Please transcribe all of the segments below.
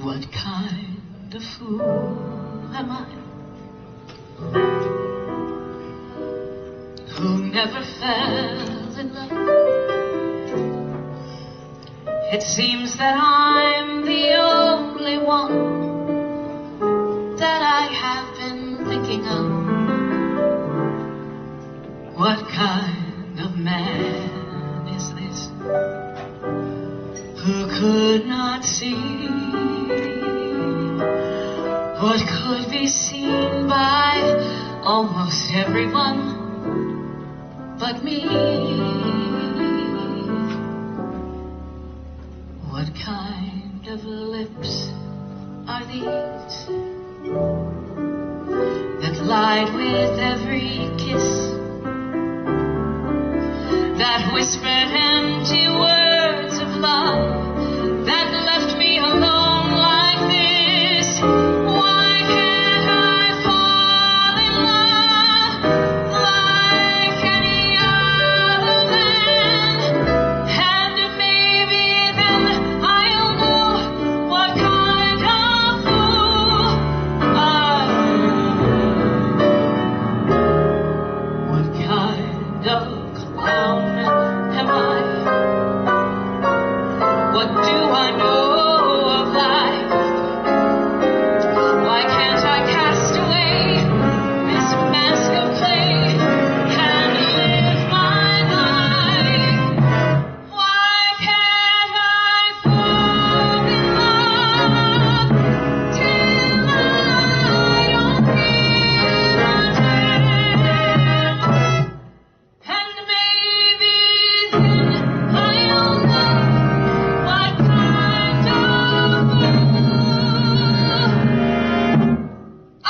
What kind of fool am I, who never fell in love? It seems that I'm the only one that I have been thinking of. What kind of man is this, who could not see what could be seen by almost everyone but me? What kind of lips are these that lied with every kiss, that whispered empty words of love, that left me alone like this? Why can't I fall in love like any other man? And maybe then I'll know what kind of fool I am. What kind of clown am I? What do I know of life? Why can't I cast away this mask of clay and live my life? Why can't I fall in love till I don't feel a thing? And maybe then I'll know what kind of fool I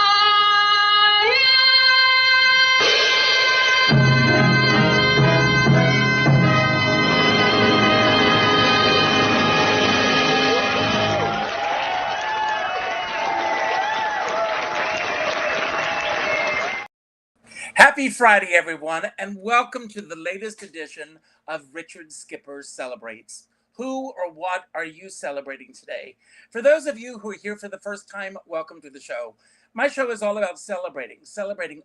Happy Friday, everyone, and welcome to the latest edition of Richard Skipper Celebrates. Who or what are you celebrating today? For those of you who are here for the first time, welcome to the show. My show is all about celebrating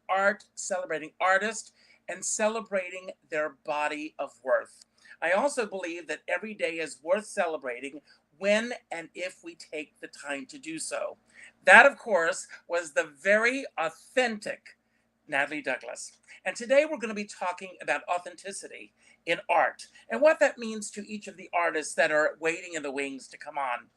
art, celebrating artists, and celebrating their body of worth. I also believe that every day is worth celebrating when and if we take the time to do so. That, of course, was the very authentic Natalie Douglas. And today we're going to be talking about authenticity in art and what that means to each of the artists that are waiting in the wings to come on.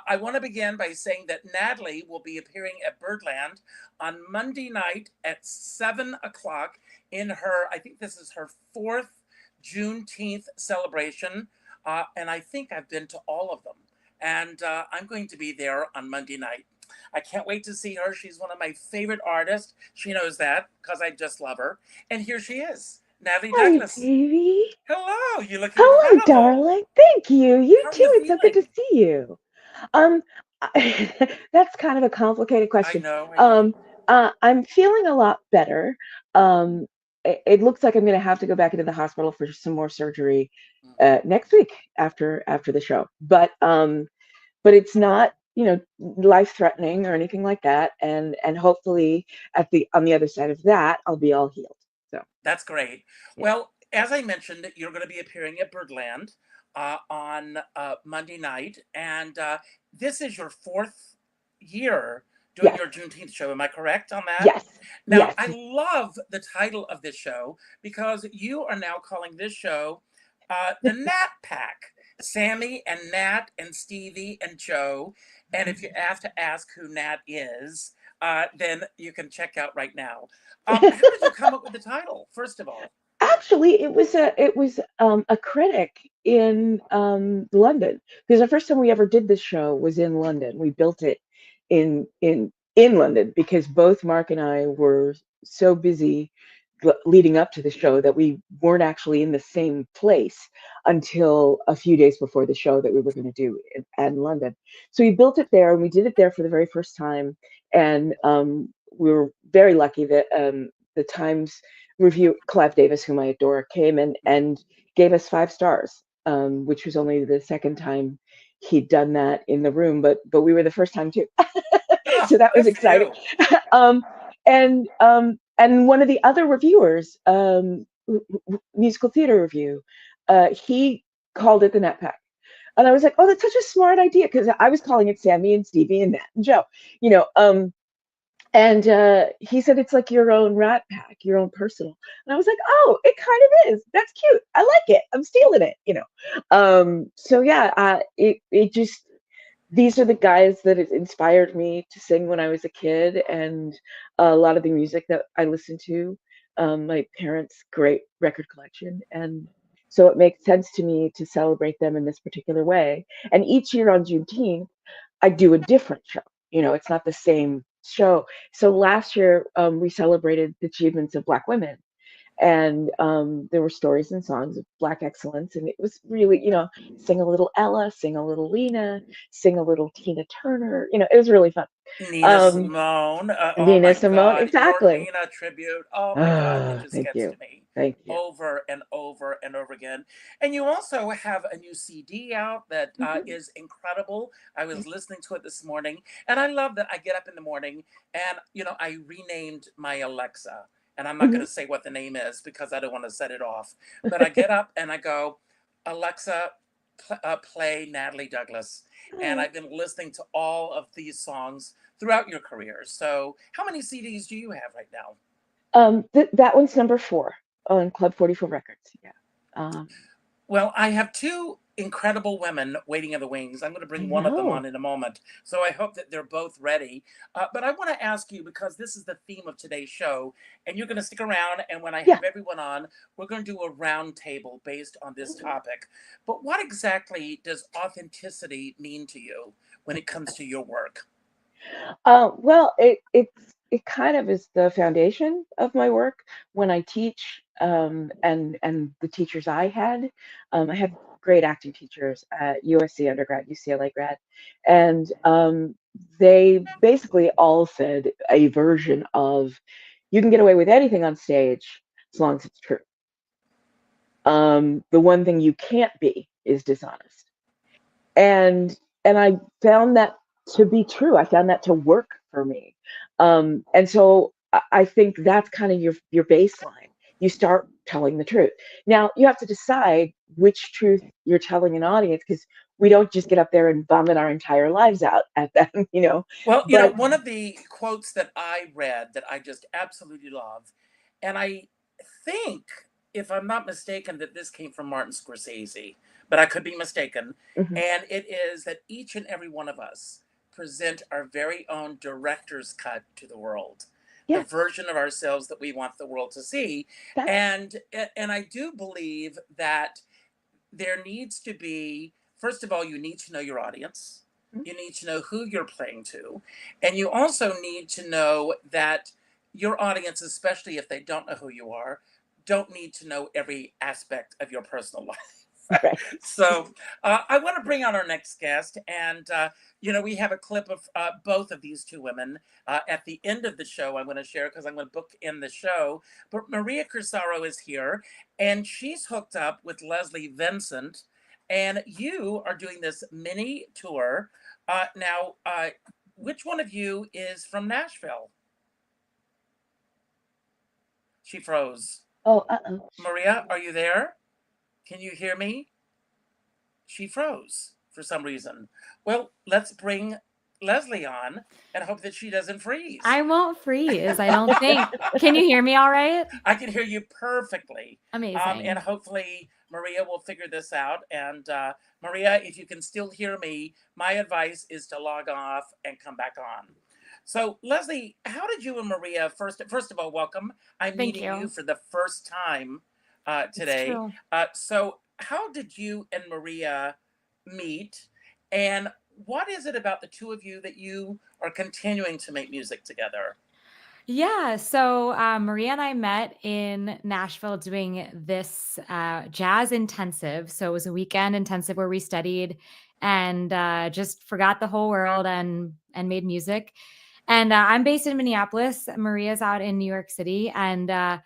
I want to begin by saying that Natalie will be appearing at Birdland on Monday night at 7 o'clock in her, I think this is her 4th Juneteenth celebration. And I think I've been to all of them. And I'm going to be there on Monday night. I can't wait to see her. She's one of my favorite artists. She knows that because I just love her. And here she is, Natalie Hi, Douglas. baby. Hello, you look Hello, incredible. darling. Thank you. You How are too. you It's so good to feeling? see you. Um, that's kind of a complicated I question. know. I'm feeling a lot better. It looks like I'm going to have to go back into the hospital for some more surgery next week after the show. But it's not, life-threatening or anything like that. And hopefully on the other side of that, I'll be all healed. So That's great. yeah. Well, as I mentioned, you're going to be appearing at Birdland on Monday night. And this is your 4th year doing Yes. your Juneteenth show. Am I correct on that? Yes. Now, Yes. I love the title of this show because you are now calling this show the Nat Pack. Sammy and Nat and Stevie and Joe. And if you have to ask who Nat is, then you can check out right now. How did you come up with the title, first of all? Actually, it was a critic in London, because the first time we ever did this show was in London. We built it in London because both Mark and I were so busy leading up to the show that we weren't actually in the same place until a few days before the show that we were going to do in London. So we built it there, and we did it there for the very first time. And we were very lucky that the Times review, Clive Davis, whom I adore, came and gave us 5 stars, which was only the second time he'd done that in the room, but we were the first time too. Oh, So that was good for exciting. you. um, and one of the other reviewers, musical theater review, he called it the Net Pack. And I was like, oh, that's such a smart idea, because I was calling it Sammy and Stevie and Nat and Joe, you know. And he said it's like your own rat pack, your own personal. And I was like, oh, it kind of is. That's cute. I like it. I'm stealing it, you know. So yeah, it just, these are the guys that it inspired me to sing when I was a kid, and a lot of the music that I listened to, my parents' great record collection, and so it makes sense to me to celebrate them in this particular way. And each year on Juneteenth, I do a different show. You know, it's not the same show. So last year, we celebrated the achievements of Black women, and there were stories and songs of Black excellence, and it was really, you know, sing a little Ella, sing a little Lena, sing a little Tina Turner. You know, it was really fun. Nina Um, Simone. Oh Nina my Simone, God. Your exactly. Nina tribute. Oh my God. It Ah, just thank gets you, to me thank you. over and over and over again. And you also have a new CD out that Mhm. is incredible. I was listening to it this morning, and I love that I get up in the morning and, you know, I renamed my Alexa. And I'm not going Mhm. to say what the name is because I don't want to set it off. But I get up and I go, Alexa, play Natalie Douglas. And I've been listening to all of these songs throughout your career. So, how many CDs do you have right now? That one's number 4 on Club 44 Records. Yeah. Um, Well, I have two incredible women waiting in the wings. I'm going to I bring one of them on know. in a moment. So I hope that they're both ready. But I want to ask you, because this is the theme of today's show, and you're going to stick around. And when I Yeah. have everyone on, we're going to do a round table based on this Mhm. topic. But what exactly does authenticity mean to you when it comes to your work? Well, it kind of is the foundation of my work when I teach, and the teachers I had. I had great acting teachers at USC undergrad, UCLA grad, and they basically all said a version of, "You can get away with anything on stage as long as it's true. The one thing you can't be is dishonest." and and I found that to be true. I found that to work for me. And so I think that's kind of your baseline. You start telling the truth. Now you have to decide which truth you're telling an audience, because we don't just get up there and vomit our entire lives out at them, you know. Well, you know, But one of the quotes that I read that I just absolutely love, and I think, if I'm not mistaken, that this came from Martin Scorsese, but I could be mistaken. mhm, And it is that each and every one of us present our very own director's cut to the world, the yeah, version of ourselves that we want the world to see. that's And I do believe that there needs to be, first of all, you need to know your audience. mm, You need to know who you're playing to. And you also need to know that your audience, especially if they don't know who you are, don't need to know every aspect of your personal life. right. So I want to bring on our next guest. And, you know, we have a clip of both of these two women at the end of the show. I'm going to share because I'm going to book in the show. But Maria Corsaro is here, and she's hooked up with Leslie Vincent. And you are doing this mini tour. Now, which one of you is from Nashville? She froze. Oh, uh-oh. Maria, are you there? Can you hear me? She froze for some reason. Well, let's bring Leslie on and hope that she doesn't freeze. I won't freeze, I don't think. Can you hear me all right? I can hear you perfectly. And Amazing. hopefully Maria will figure this out. And Maria, if you can still hear me, my advice is to log off and come back on. So Leslie, how did you and Maria first of all, welcome. I'm Thank meeting you you. for the first time It's today. true. So how did you and Maria meet? And what is it about the two of you that you are continuing to make music together? Yeah, so Maria and I met in Nashville doing this jazz intensive. So it was a weekend intensive where we studied and just forgot the whole world and made music. And I'm based in Minneapolis. Maria's out in New York City. And a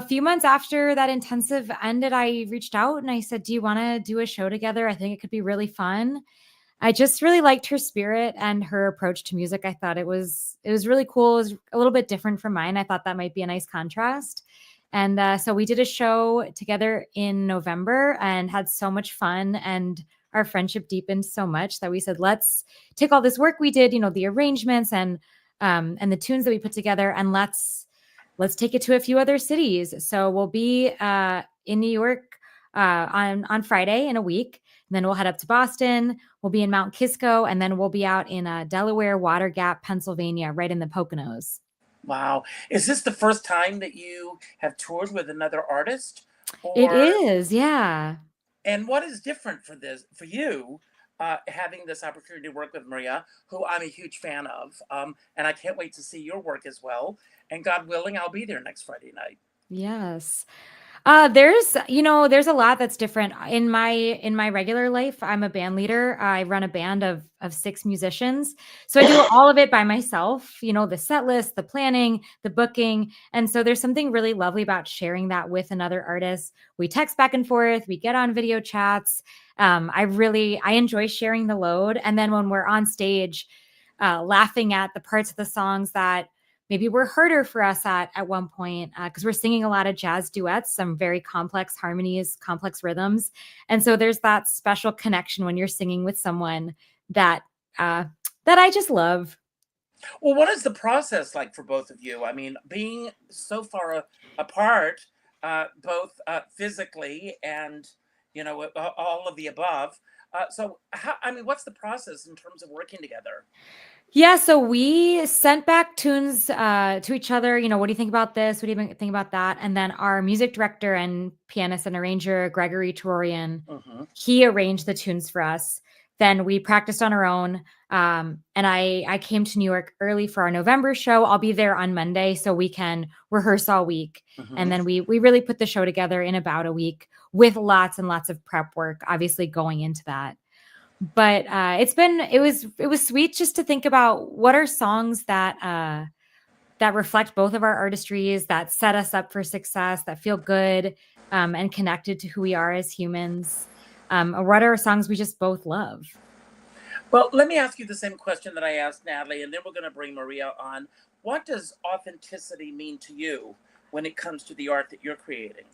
few months after that intensive ended, I reached out and I said, "Do you want to do a show together? I think it could be really fun." I just really liked her spirit and her approach to music. I thought it was really cool. It was a little bit different from mine. I thought that might be a nice contrast. And so we did a show together in November and had so much fun. And our friendship deepened so much that we said, let's take all this work we did, the arrangements and the tunes that we put together, and let's take it to a few other cities. So we'll be in New York on Friday in a week. And then we'll head up to Boston. We'll be in Mount Kisco, and then we'll be out in Delaware, Water Gap, Pennsylvania, right in the Poconos. Wow. Is this the first time that you have toured with another artist? It is, yeah. And what is different for you, having this opportunity to work with Maria, who I'm a huge fan of, and I can't wait to see your work as well. And God willing, I'll be there next Friday night. Yes. There's a lot that's different in my regular life. I'm a band leader. I run a band of 6 musicians. So I do all of it by myself, the set list, the planning, the booking. And so there's something really lovely about sharing that with another artist. We text back and forth, we get on video chats. I enjoy sharing the load. And then when we're on stage, laughing at the parts of the songs that maybe were harder for us at one point, because we're singing a lot of jazz duets, some very complex harmonies, complex rhythms. And so there's that special connection when you're singing with someone that I just love. Well, what is the process like for both of you? I mean, being so far apart, both physically and, all of the above. So, what's the process in terms of working together? Yeah, so we sent back tunes to each other. What do you think about this? What do you think about that? And then our music director and pianist and arranger, Gregory Toroian, he arranged the tunes for us. Then we practiced on our own. And I came to New York early for our November show. I'll be there on Monday so we can rehearse all week. And then we really put the show together in about a week with lots and lots of prep work, obviously going into that. But it was sweet just to think about what are songs that reflect both of our artistries, that set us up for success, that feel good and connected to who we are as humans. Or what are songs we just both love? Well, let me ask you the same question that I asked Natalie, and then we're going to bring Maria on. What does authenticity mean to you when it comes to the art that you're creating?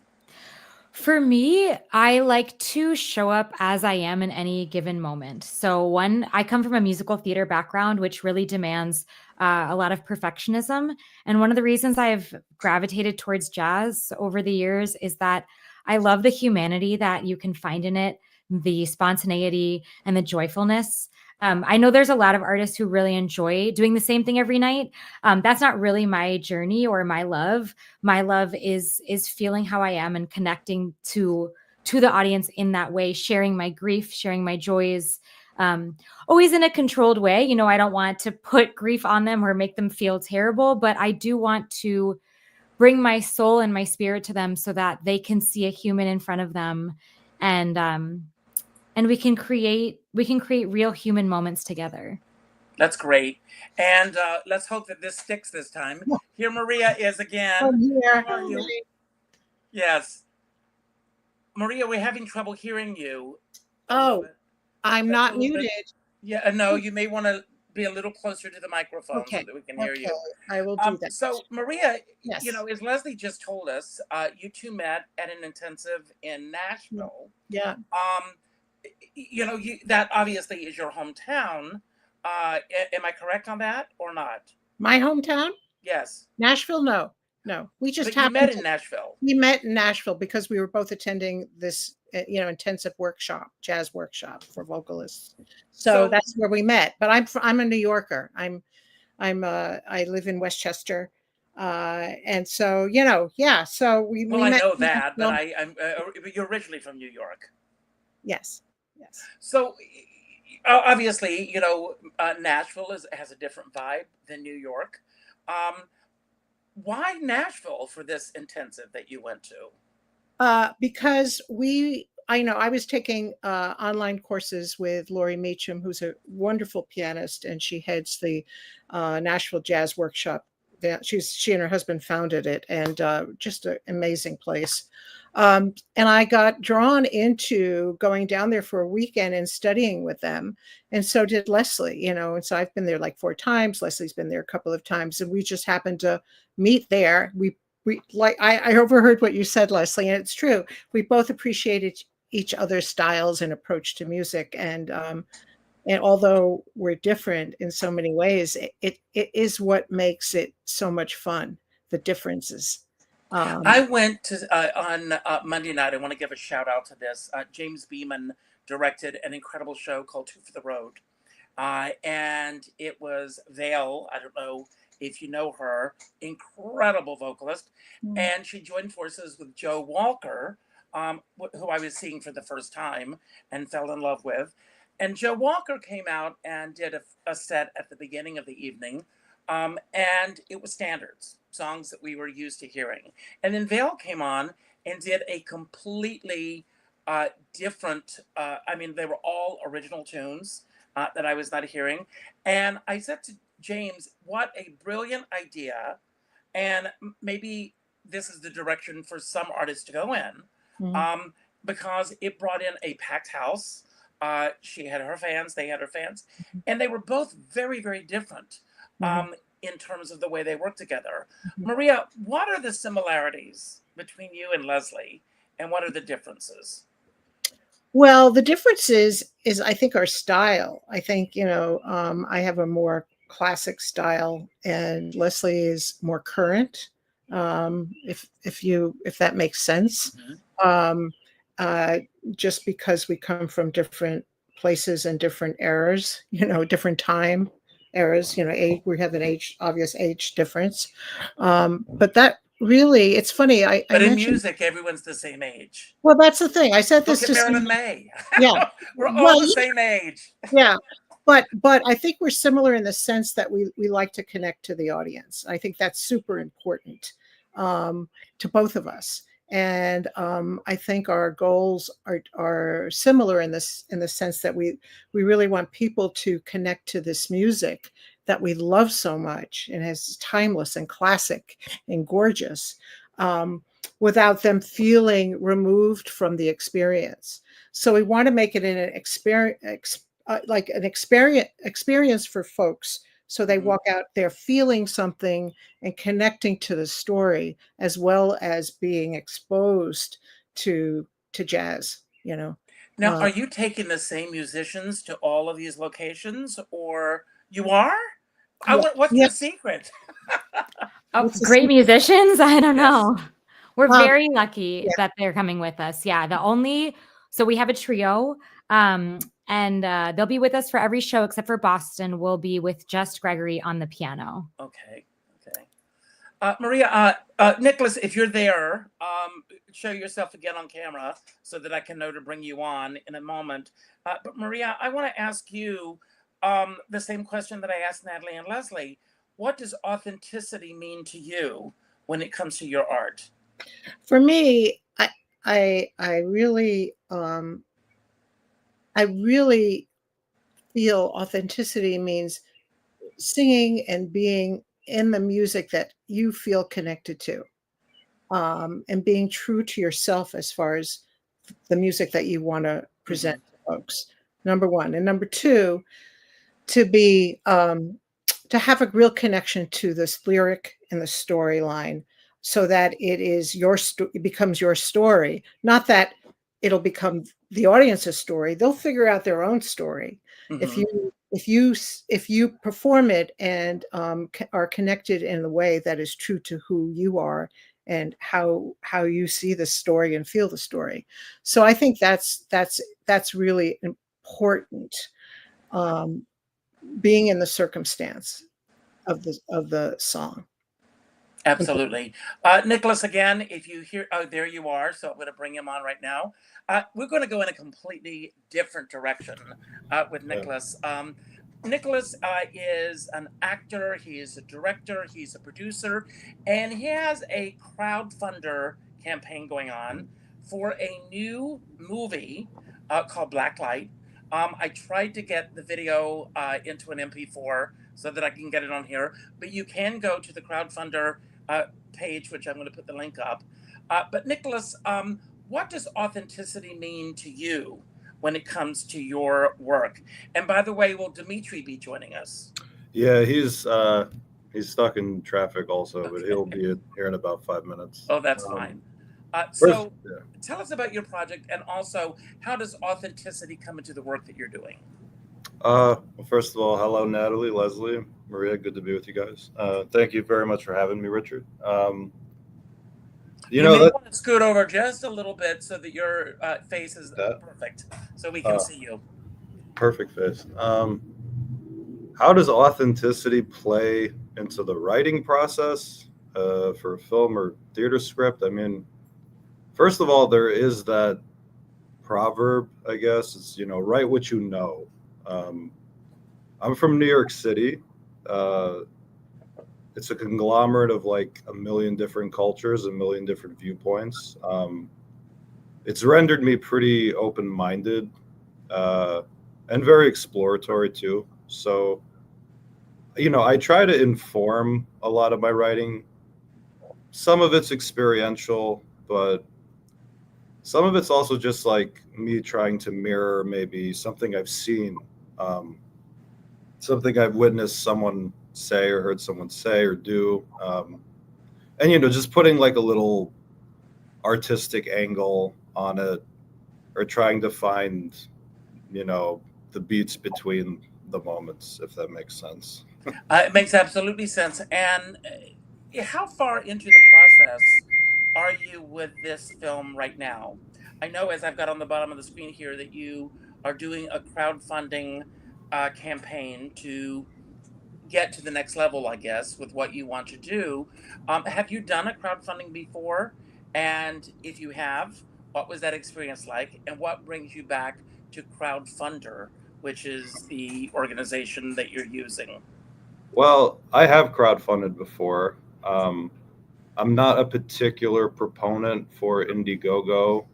For me, I like to show up as I am in any given moment. So I come from a musical theater background, which really demands a lot of perfectionism. And one of the reasons I've gravitated towards jazz over the years is that I love the humanity that you can find in it, the spontaneity and the joyfulness. I know there's a lot of artists who really enjoy doing the same thing every night. That's not really my journey or my love. My love is feeling how I am and connecting to the audience in that way, sharing my grief, sharing my joys, always in a controlled way. I don't want to put grief on them or make them feel terrible, but I do want to bring my soul and my spirit to them so that they can see a human in front of them, and we can create real human moments together. That's great. And let's hope that this sticks this time. Here Maria is again. Oh, here. How are you? Yes. Maria, we're having trouble hearing you. Oh, I'm not muted. Yeah, no, you may want to be a little closer to the microphone so that we can hear you. I will do that. So Maria, yes. As Leslie just told us, you two met at an intensive in Nashville. Yeah. That obviously is your hometown. Am I correct on that or not? My hometown? Yes. Nashville? No. We just met in Nashville. We met in Nashville because we were both attending this, intensive workshop, jazz workshop for vocalists. So that's where we met. But I'm a New Yorker. I live in Westchester. And so, yeah. So we I met know that, but I'm you're originally from New York. Yes. So obviously, Nashville has a different vibe than New York. Why Nashville for this intensive that you went to? Because I was taking online courses with Laurie Meacham, who's a wonderful pianist, and she heads the Nashville Jazz Workshop. She and her husband founded it, and just an amazing place. And I got drawn into going down there for a weekend and studying with them. And so did Leslie, you know, and so I've been there like 4 times. Leslie's been there a couple of times, and we just happened to meet there. We like, I overheard what you said, Leslie, and it's true. We both appreciated each other's styles and approach to music. And although we're different in so many ways, it is what makes it so much fun, the differences. I went to on Monday night. I want to give a shout out to this. James Beeman directed an incredible show called Two for the Road, and it was Vale. I don't know if you know her, incredible vocalist, and she joined forces with Joe Walker, who I was seeing for the first time and fell in love with. And Joe Walker came out and did a set at the beginning of the evening. And it was standards, songs that we were used to hearing. And then Vale came on and did a completely different, I mean, they were all original tunes that I was not hearing. And I said to James, what a brilliant idea. And maybe this is the direction for some artists to go in, because it brought in a packed house. She had her fans, they had her fans, and they were both very, very different. In terms of the way they work together. Maria, what are the similarities between you and Leslie, and what are the differences? Well, the difference is I think our style. I think, you know, I have a more classic style, and Leslie is more current. If that makes sense. Just because we come from different places and different eras, you know, different time eras, you know, age, we have an obvious age difference. But that really, it's funny. But in music, everyone's the same age. Well, that's the thing. I said this Look at to Marilyn May. Yeah. We're all the same age. Yeah. But I think we're similar in the sense that we like to connect to the audience. I think that's super important to both of us. And I think our goals are similar in the sense that we really want people to connect to this music that we love so much, and is timeless and classic and gorgeous, without them feeling removed from the experience. So we want to make it an experience for folks. So they walk out there feeling something and connecting to the story, as well as being exposed to jazz, you know. Now, are you taking the same musicians to all of these locations, or you are? What's your secret? Great musicians? I don't know. We're very lucky that they're coming with us. Yeah. So we have a trio. And they'll be with us for every show except for Boston. We'll be with just Gregory on the piano. Okay. Maria, Nicholas, if you're there, show yourself again on camera so that I can know to bring you on in a moment. But Maria, I want to ask you the same question that I asked Natalie and Leslie. What does authenticity mean to you when it comes to your art? For me, I really feel authenticity means singing and being in the music that you feel connected to, and being true to yourself as far as the music that you want to present to folks. Number one. And number two, to be to have a real connection to this lyric and the storyline, so that it becomes your story, not that it'll become the audience's story. They'll figure out their own story. If you perform it and are connected in a way that is true to who you are and how you see the story and feel the story. So I think that's really important. Being in the circumstance of the song. Absolutely. Nicholas, again, if you hear, oh, there you are. So I'm going to bring him on right now. We're going to go in a completely different direction with Nicholas. Nicholas is an actor. He is a director. He's a producer. And he has a crowdfunder campaign going on for a new movie called Blacklight. I tried to get the video into an MP4 so that I can get it on here. But you can go to the crowdfunder page, which I'm going to put the link up. But Nicholas, what does authenticity mean to you when it comes to your work? And by the way, will Dimitri be joining us? Yeah, he's stuck in traffic also, but Okay. he'll be here in about 5 minutes. Oh, that's fine. First, So yeah. tell us about your project, and also how does authenticity come into the work that you're doing? Well, first of all, hello, Natalie, Leslie, Maria. Good to be with you guys. Thank you very much for having me, Richard. You may want to scoot over just a little bit so that your face is perfect, so we can see you. Perfect face. How does authenticity play into the writing process for a film or theater script? I mean, first of all, there is that proverb, I guess. It's, write what you know. I'm from New York City. It's a conglomerate of like a million different cultures, a million different viewpoints. It's rendered me pretty open-minded and very exploratory too. So, I try to inform a lot of my writing. Some of it's experiential, but some of it's also just like me trying to mirror maybe something I've seen, something I've witnessed someone say or heard someone say or do. And, just putting like a little artistic angle on it or trying to find, the beats between the moments, if that makes sense. It makes absolutely sense. And how far into the process are you with this film right now? I know, as I've got on the bottom of the screen here, that you are doing a crowdfunding campaign to get to the next level, I guess, with what you want to do. Have you done a crowdfunding before? And if you have, what was that experience like? And what brings you back to Crowdfunder, which is the organization that you're using? Well, I have crowdfunded before. I'm not a particular proponent for Indiegogo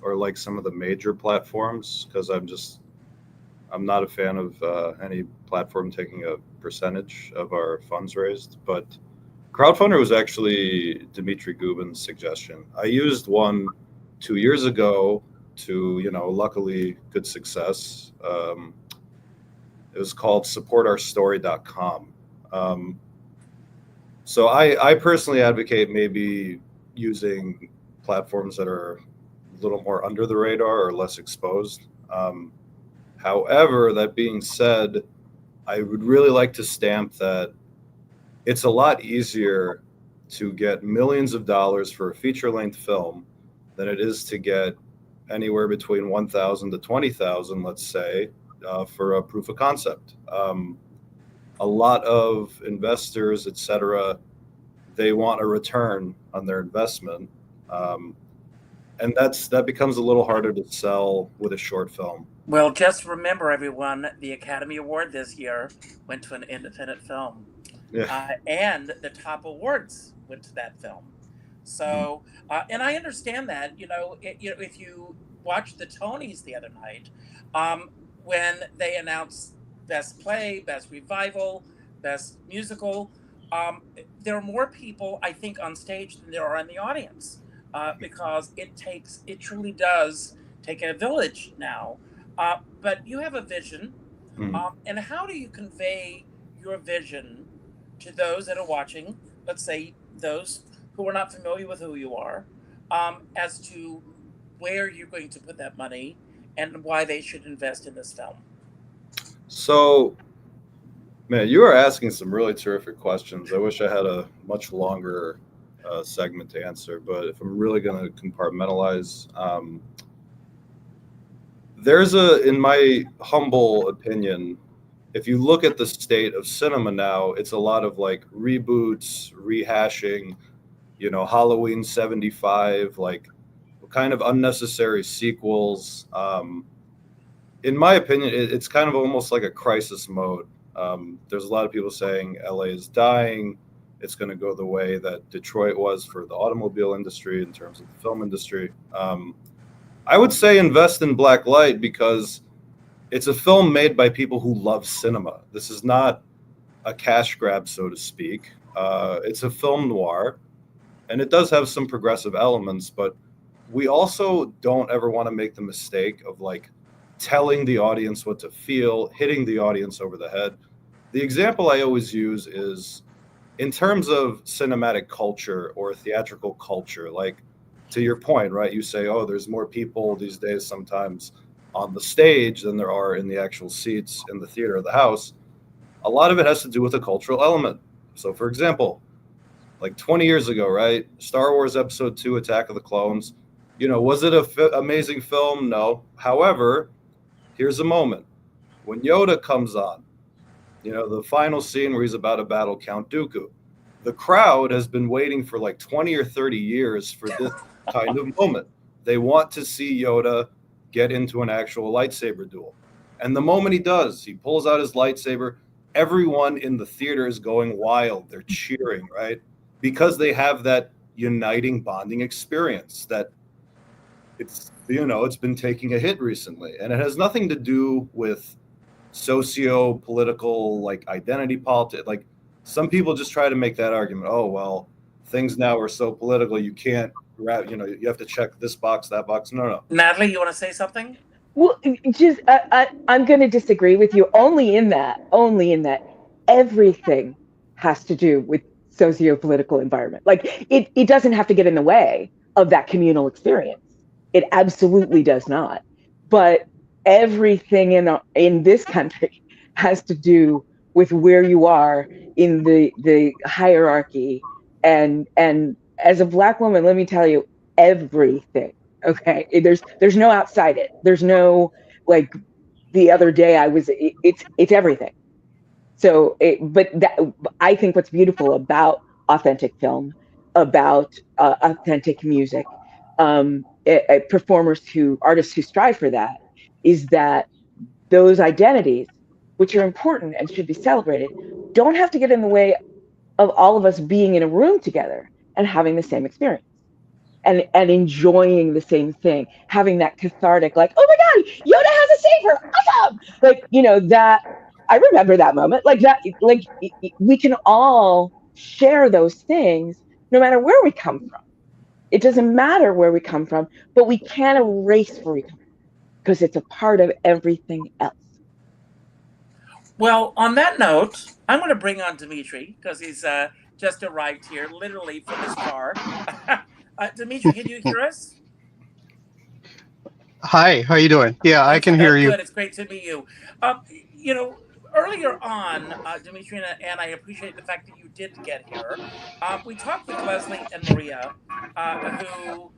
or like some of the major platforms because I'm not a fan of any platform taking a percentage of our funds raised. But Crowdfunder was actually Dmitry Gubin's suggestion. I used one 2 years ago to, luckily good success. It was called supportourstory.com. So I personally advocate maybe using platforms that are a little more under the radar or less exposed. However, that being said, I would really like to stamp that it's a lot easier to get millions of dollars for a feature-length film than it is to get anywhere between 1,000 to 20,000, let's say, for a proof of concept. A lot of investors, et cetera, they want a return on their investment. And that becomes a little harder to sell with a short film. Well, just remember, everyone, the Academy Award this year went to an independent film. Yeah. And the top awards went to that film. So, and I understand that, if you watched the Tonys the other night, when they announced Best Play, Best Revival, Best Musical, there are more people, I think, on stage than there are in the audience, because it truly does take a village now. But you have a vision, and how do you convey your vision to those that are watching, let's say those who are not familiar with who you are, as to where you're going to put that money and why they should invest in this film? So, man, you are asking some really terrific questions. I wish I had a much longer segment to answer, but if I'm really going to compartmentalize, in my humble opinion, if you look at the state of cinema now, it's a lot of like reboots, rehashing, Halloween 75, like kind of unnecessary sequels. In my opinion, it's kind of almost like a crisis mode. There's a lot of people saying LA is dying. It's going to go the way that Detroit was for the automobile industry in terms of the film industry. I would say invest in Black Light because it's a film made by people who love cinema. This is not a cash grab, so to speak. It's a film noir. and it does have some progressive elements, but we also don't ever want to make the mistake of like telling the audience what to feel, hitting the audience over the head. The example I always use is in terms of cinematic culture or theatrical culture, like to your point, right? You say, oh, there's more people these days sometimes on the stage than there are in the actual seats in the theater or the house. A lot of it has to do with a cultural element. So for example, like 20 years ago, right? Star Wars Episode 2, Attack of the Clones. You know, was it an amazing film? No. However, here's a moment. When Yoda comes on, you know, the final scene where he's about to battle Count Dooku, the crowd has been waiting for like 20 or 30 years for this kind of moment. They want to see Yoda get into an actual lightsaber duel. And the moment he does, he pulls out his lightsaber, everyone in the theater is going wild. They're cheering, right? Because they have that uniting, bonding experience that it's, you know, it's been taking a hit recently. And it has nothing to do with socio-political, like identity politics. Like some people just try to make that argument. Oh, well, things now are so political, you can't, you know, you have to check this box, that box. No. Natalie, you want to say something? Well, just I'm going to disagree with you only in that everything has to do with socio-political environment. Like it doesn't have to get in the way of that communal experience. It absolutely does not. But everything in this country has to do with where you are in the hierarchy. And as a Black woman, let me tell you, everything. Okay, there's no outside it. There's no like the other day it's everything. So, I think what's beautiful about authentic film, about authentic music, artists who strive for that, is that those identities, which are important and should be celebrated, don't have to get in the way of all of us being in a room together and having the same experience. And enjoying the same thing, having that cathartic, like, oh my God, Yoda has a saber, awesome! Like, you know, that, I remember that moment, like that, like we can all share those things no matter where we come from. It doesn't matter where we come from, but we can't erase where we come from because it's a part of everything else. Well, on that note, I'm going to bring on Dimitri because he's just arrived here, literally from his car. Dimitri, can you hear us? Hi, how you doing? Yeah, I can hear you. Good, it's great to meet you. You know, earlier on, Dimitri and I appreciate the fact that you did get here. We talked with Leslie and Maria, who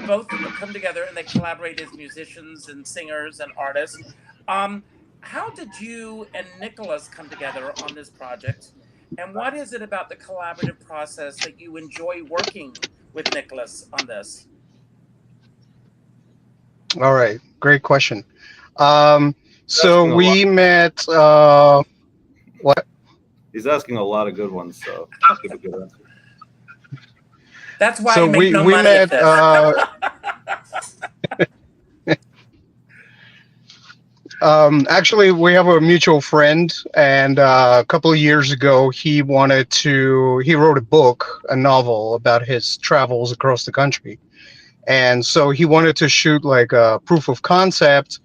both come together and they collaborate as musicians and singers and artists. How did you and Nicholas come together on this project? And what is it about the collaborative process that you enjoy working with Nicholas on this? All right, great question. So we met. What? He's asking a lot of good ones, so give a good answer. That's why so I make no we money met. Actually, we have a mutual friend, and a couple of years ago, he wrote a novel about his travels across the country. And so he wanted to shoot like a proof of concept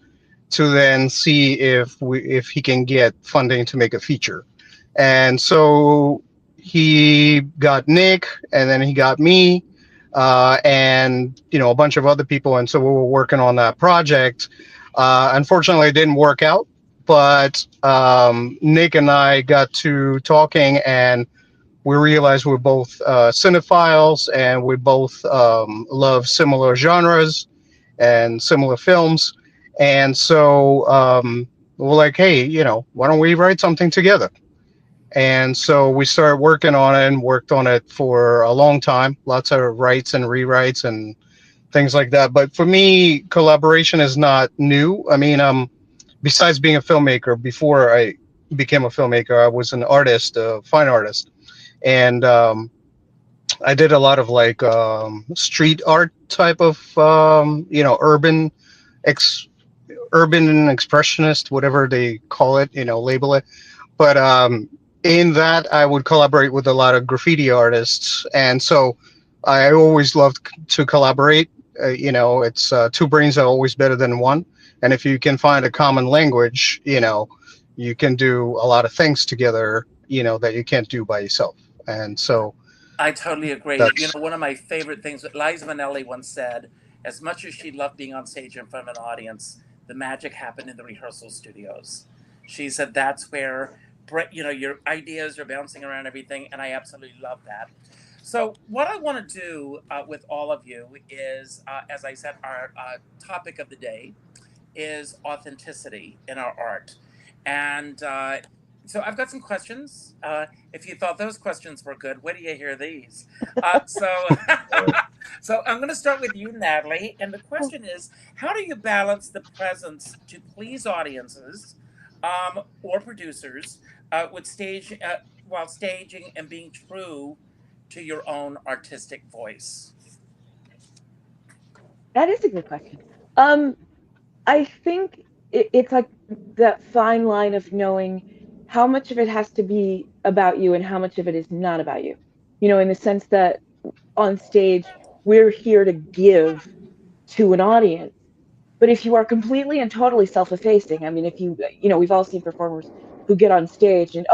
to then see if he can get funding to make a feature. And so he got Nick, and then he got me, and, you know, a bunch of other people. And so we were working on that project. Unfortunately, it didn't work out, but Nick and I got to talking, and we realized we're both cinephiles, and we both love similar genres and similar films. And so we're like, hey, you know, why don't we write something together? And so we started working on it and worked on it for a long time, lots of writes and rewrites and things like that. But for me, collaboration is not new. I mean, besides being a filmmaker, before I became a filmmaker, I was an artist, a fine artist. And I did a lot of like street art type of, you know, urban expressionist, whatever they call it, you know, label it. But in that, I would collaborate with a lot of graffiti artists. And so I always loved to collaborate. You know, it's two brains are always better than one. And if you can find a common language, you know, you can do a lot of things together, you know, that you can't do by yourself. And so I totally agree. You that's know, one of my favorite things that Liza Minnelli once said, as much as she loved being on stage in front of an audience, the magic happened in the rehearsal studios. She said that's where, you know, your ideas are bouncing around everything, and I absolutely love that. So, what I want to do with all of you is, as I said, our topic of the day is authenticity in our art. And so I've got some questions. If you thought those questions were good, wait till you hear these. So I'm going to start with you, Natalie. And the question is, how do you balance the presence to please audiences or producers with while staging and being true to your own artistic voice? That is a good question. I think it's like that fine line of knowing how much of it has to be about you and how much of it is not about you. You know, in the sense that on stage, we're here to give to an audience. But if you are completely and totally self-effacing, I mean, if you, you know, we've all seen performers who get on stage and,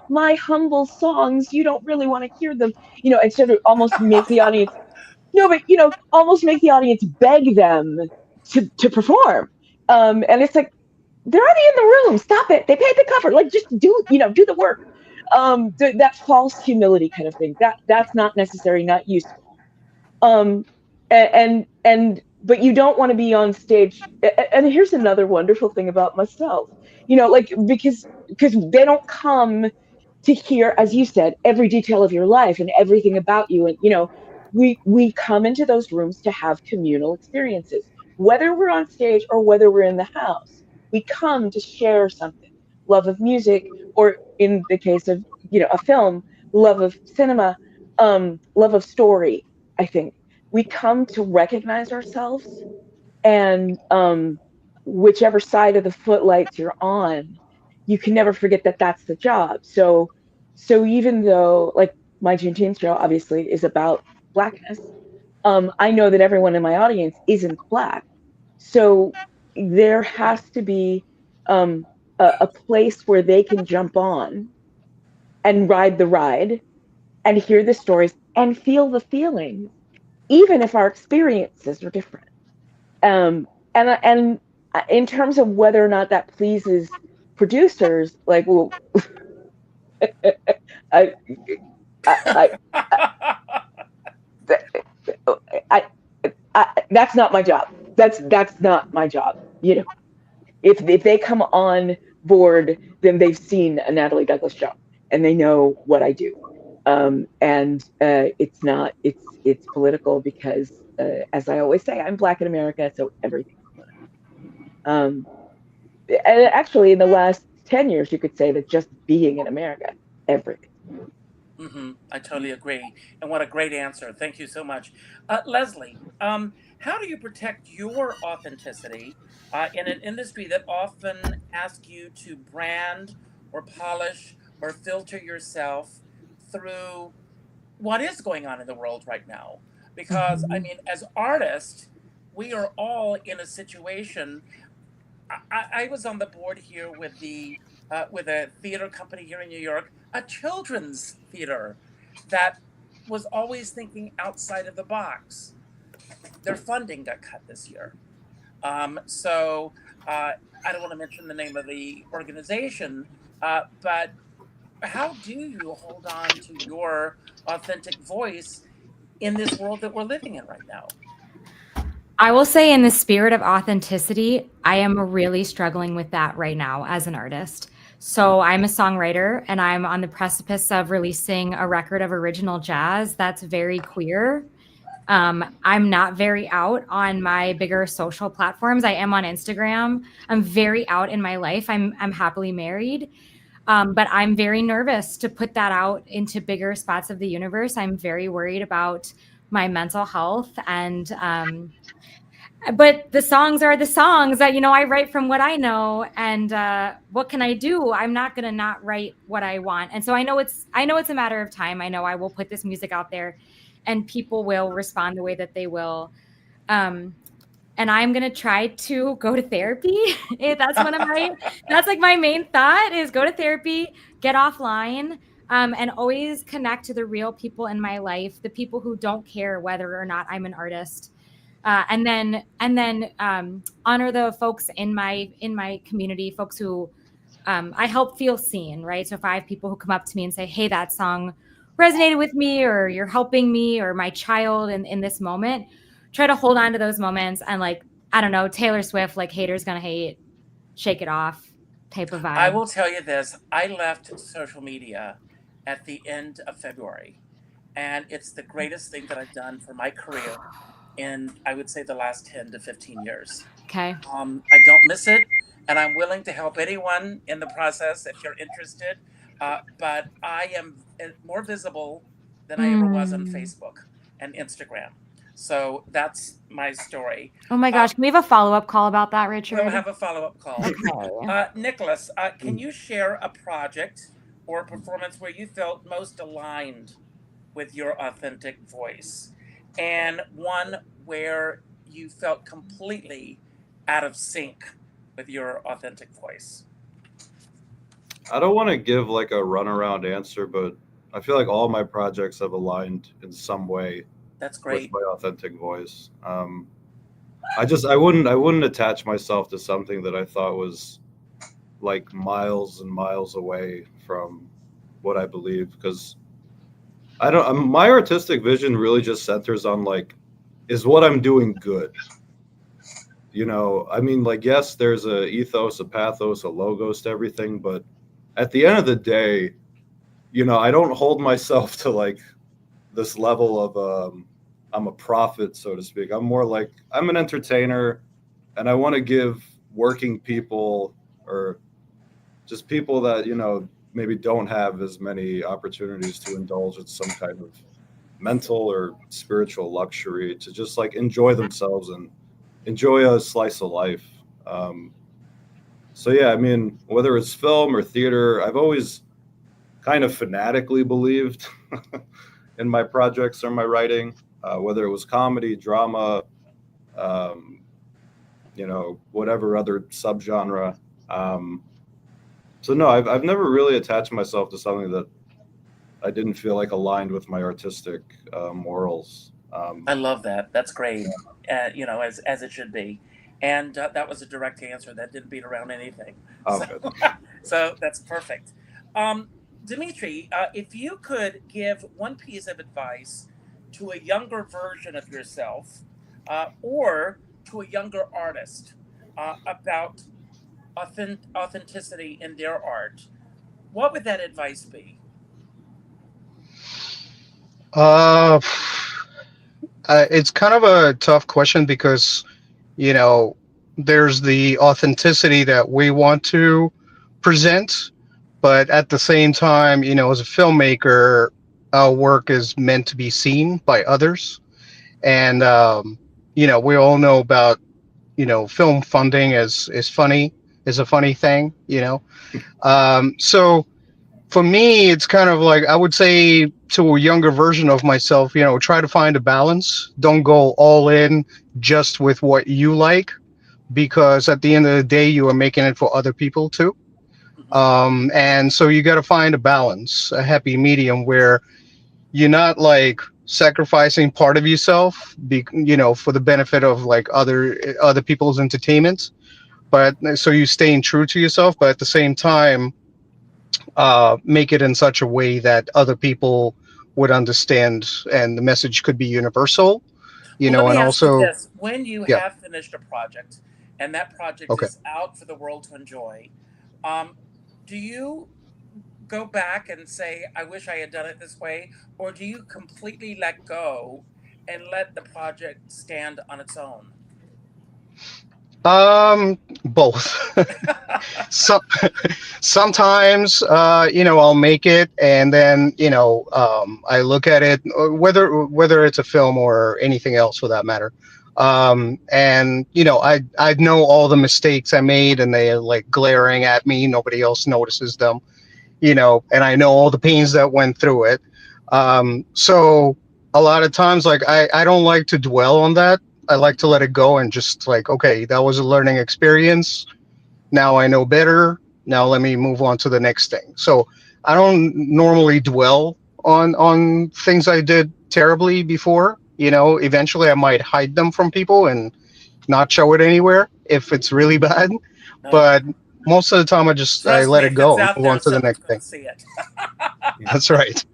my humble songs, you don't really want to hear them, you know, instead of almost make the audience, no, but, you know, almost make the audience beg them to perform. And it's like, they're already in the room. Stop it. They paid the cover. Like, just do, you know, do the work. That false humility kind of thing. That's not necessary, not useful. Um, but you don't want to be on stage. And here's another wonderful thing about myself, you know, like, because they don't come to hear, as you said, every detail of your life and everything about you. And, you know, we come into those rooms to have communal experiences, whether we're on stage or whether we're in the house. We come to share something, love of music, or in the case of, you know, a film, love of cinema, love of story. I think we come to recognize ourselves, and whichever side of the footlights you're on, you can never forget that that's the job. So even though, like, my Juneteenth show obviously is about Blackness, I know that everyone in my audience isn't Black. So there has to be a place where they can jump on and ride the ride and hear the stories and feel the feelings, even if our experiences are different. And in terms of whether or not that pleases producers, like, well, I, I, I, that's not my job. That's not my job. You know, if they come on board, then they've seen a Natalie Douglas show and they know what I do. And it's political because, as I always say, I'm Black in America, so everything's political. And actually, in the last 10 years, you could say that just being in America, everything. Mm-hmm. I totally agree. And what a great answer. Thank you so much. Leslie, how do you protect your authenticity in an industry that often asks you to brand or polish or filter yourself through what is going on in the world right now? Because, I mean, as artists, we are all in a situation. I was on the board here with with a theater company here in New York, a children's theater that was always thinking outside of the box. Their funding got cut this year. So I don't want to mention the name of the organization, but how do you hold on to your authentic voice in this world that we're living in right now? I will say, in the spirit of authenticity, I am really struggling with that right now as an artist. So I'm a songwriter and I'm on the precipice of releasing a record of original jazz that's very queer. I'm not very out on my bigger social platforms. I am on Instagram. I'm very out in my life. I'm happily married. But I'm very nervous to put that out into bigger spots of the universe. I'm very worried about my mental health, and but the songs are the songs that, you know, I write from what I know, and what can I do? I'm not going to not write what I want. And so I know it's a matter of time. I know I will put this music out there and people will respond the way that they will. And I'm going to try to go to therapy. That's like my main thought is go to therapy, get offline, and always connect to the real people in my life, the people who don't care whether or not I'm an artist. And then honor the folks in my community, folks who I help feel seen, right? So if I have people who come up to me and say, hey, that song resonated with me, or you're helping me or my child in this moment, try to hold on to those moments and, like, I don't know, Taylor Swift, like, haters gonna hate, shake it off type of vibe. I will tell you this. I left social media at the end of February, and it's the greatest thing that I've done for my career in, I would say, the last 10 to 15 years. Okay. I don't miss it, and I'm willing to help anyone in the process if you're interested. But I am more visible than I ever was on Facebook and Instagram. So that's my story. Oh my gosh, can we have a follow-up call about that, Richard? We'll have a follow-up call. Okay. Nicholas, can you share a project or a performance where you felt most aligned with your authentic voice, and one where you felt completely out of sync with your authentic voice? I don't want to give like a runaround answer, but I feel like all my projects have aligned in some way. That's great. With my authentic voice. I wouldn't attach myself to something that I thought was like miles and miles away from what I believe, because my artistic vision really just centers on, like, is what I'm doing good? You know, I mean, like, yes, there's a ethos, a pathos, a logos to everything, but at the end of the day, you know, I don't hold myself to like this level of I'm a prophet, so to speak. I'm more like, I'm an entertainer, and I want to give working people, or just people that, you know, maybe don't have as many opportunities to indulge in some kind of mental or spiritual luxury, to just like enjoy themselves and enjoy a slice of life. So yeah, I mean, whether it's film or theater, I've always kind of fanatically believed in my projects or my writing, whether it was comedy, drama, you know, whatever other subgenre. So no, I've never really attached myself to something that I didn't feel like aligned with my artistic morals. I love that. That's great. You know, as it should be. And that was a direct answer. That didn't beat around anything. Oh, So, so that's perfect. Dimitri, if you could give one piece of advice to a younger version of yourself, or to a younger artist, about authenticity in their art, what would that advice be? It's kind of a tough question because, you know, there's the authenticity that we want to present, but at the same time, you know, as a filmmaker, our work is meant to be seen by others. And, you know, we all know about, you know, film funding is a funny thing, you know. So for me, it's kind of like, I would say to a younger version of myself, you know, try to find a balance. Don't go all in just with what you like, because at the end of the day, you are making it for other people too. And so you got to find a balance, a happy medium where you're not like sacrificing part of yourself, you know, for the benefit of like other people's entertainment. But so you staying true to yourself, but at the same time, make it in such a way that other people would understand, and the message could be universal, you know. Let me And ask you also, this: when you yeah. have finished a project and that project Okay. is out for the world to enjoy, do you go back and say, I wish I had done it this way? Or do you completely let go and let the project stand on its own? Both. Sometimes, you know, I'll make it, and then, you know, I look at it, whether it's a film or anything else for that matter. And I know all the mistakes I made, and they're like glaring at me. Nobody else notices them, and I know all the pains that went through it. So a lot of times, like, I don't like to dwell on that. I like to let it go and just like, okay, that was a learning experience. Now I know better. Now let me move on to the next thing. So I don't normally dwell on things I did terribly before. Eventually I might hide them from people and not show it anywhere if it's really bad. But most of the time I Trust let me, it if it's go and out move there, on to the someone's next going thing. to see it. That's right.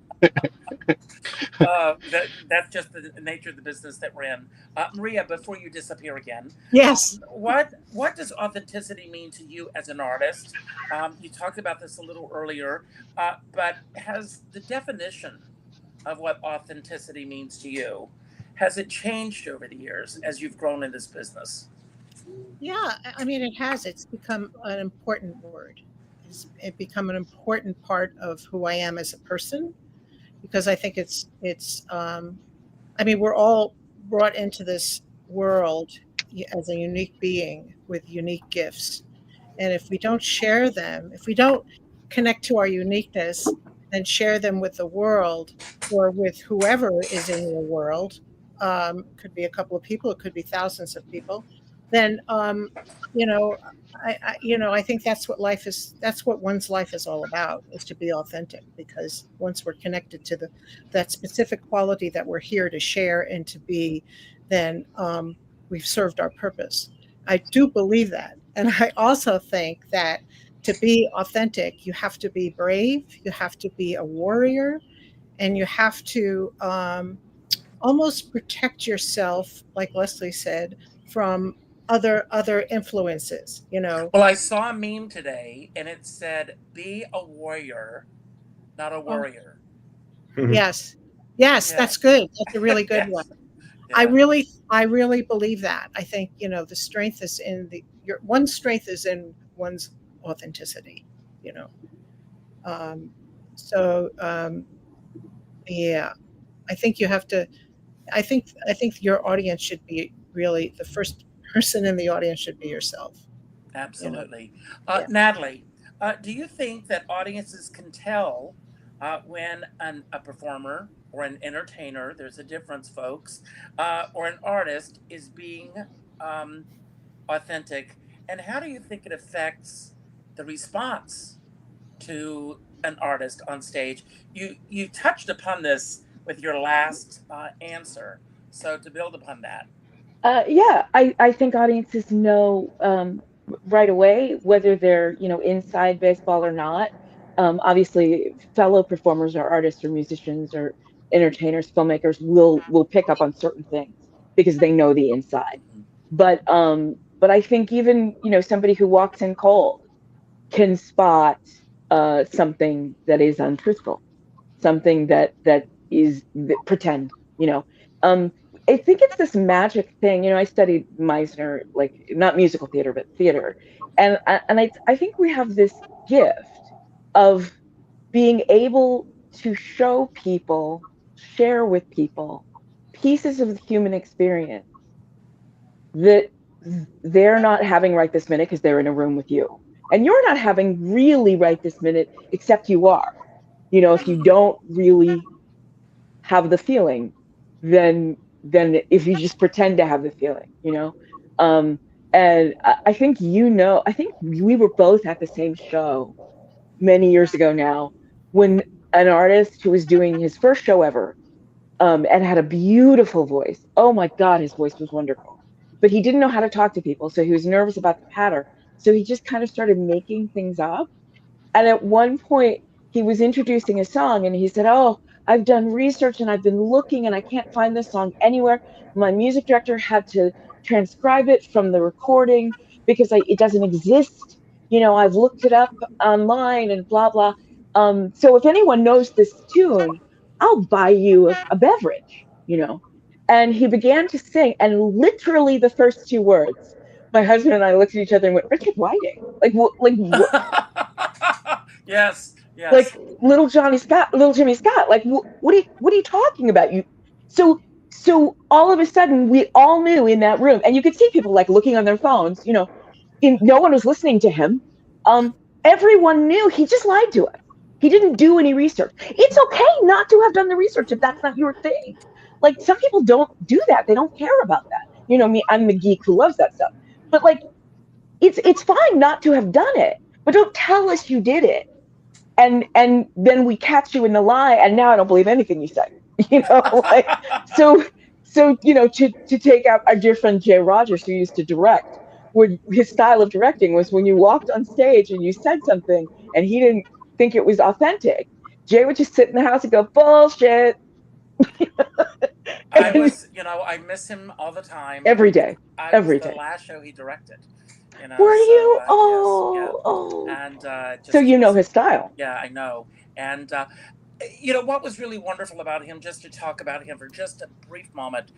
That's just the nature of the business that we're in. Maria, before you disappear again, Yes. what does authenticity mean to you as an artist? You talked about this a little earlier, but has the definition of what authenticity means to you, has it changed over the years as you've grown in this business? Yeah, I mean, it has. It's become an important word. It become an important part of who I am as a person, because I think I mean, we're all brought into this world as a unique being with unique gifts. And if we don't share them, if we don't connect to our uniqueness and share them with the world or with whoever is in your world, could be a couple of people, it could be thousands of people, then, you know, I think that's what life is. That's what one's life is all about, is to be authentic. Because once we're connected to that specific quality that we're here to share and to be, then we've served our purpose. I do believe that. And I also think that to be authentic, you have to be brave, you have to be a warrior, and you have to almost protect yourself, like Leslie said, from other influences. Well, I saw a meme today and it said, be a warrior, not a Oh, worrier. yes, yes, Yeah. that's good. That's a really good one. Yes. I Yeah. really believe that. I think, the strength is in one's strength is in one's authenticity, you know. Um, so yeah, I think you have to. I think your audience should be really the first person in the audience should be yourself. Absolutely. Yeah. Natalie, do you think that audiences can tell when a performer or an entertainer, there's a difference, folks, or an artist is being um, authentic? And how do you think it affects the response to an artist on stage? You touched upon this with your last answer. So to build upon that. Yeah, I think audiences know right away whether they're, inside baseball or not. Obviously, fellow performers or artists or musicians or entertainers, filmmakers will pick up on certain things because they know the inside. But I think even, somebody who walks in cold can spot something that is untruthful, something that is pretend, um I think it's this magic thing. I studied Meisner, like not musical theater but theater, and I think we have this gift of being able to show people, share with people pieces of the human experience that they're not having right this minute because they're in a room with you, and you're not having really right this minute, except you are. If you don't really have the feeling, then if you just pretend to have the feeling, um and I think, I think we were both at the same show many years ago now, when an artist who was doing his first show ever, and had a beautiful voice. Oh my God, his voice was wonderful. But he didn't know how to talk to people, so he was nervous about the patter. So he just kind of started making things up. And at one point, he was introducing a song and he said, "Oh, I've done research and I've been looking and I can't find this song anywhere. My music director had to transcribe it from the recording because it doesn't exist. I've looked it up online and blah, blah. So if anyone knows this tune, I'll buy you a beverage." And he began to sing, and literally the first two words, my husband and I looked at each other and went, "Richard Whiting? Yes, yes. Like little Jimmy Scott, like what are you talking about? So So all of a sudden, we all knew in that room, and you could see people like looking on their phones, no one was listening to him. Um, Everyone knew he just lied to us. He didn't do any research. It's okay not to have done the research if that's not your thing. Like some people don't do that. They don't care about that. Me, I'm the geek who loves that stuff. But like it's fine not to have done it, but don't tell us you did it. And then we catch you in the lie, and now I don't believe anything you say. Like to take out our dear friend Jay Rogers, who used to direct, where his style of directing was when you walked on stage and you said something and he didn't think it was authentic, Jay would just sit in the house and go, bullshit. I was, I miss him all the time. Every day. I was Every the day. last show he directed. Were you? Yes, Oh. And So his style. Yeah, I know. And what was really wonderful about him, just to talk about him for just a brief moment,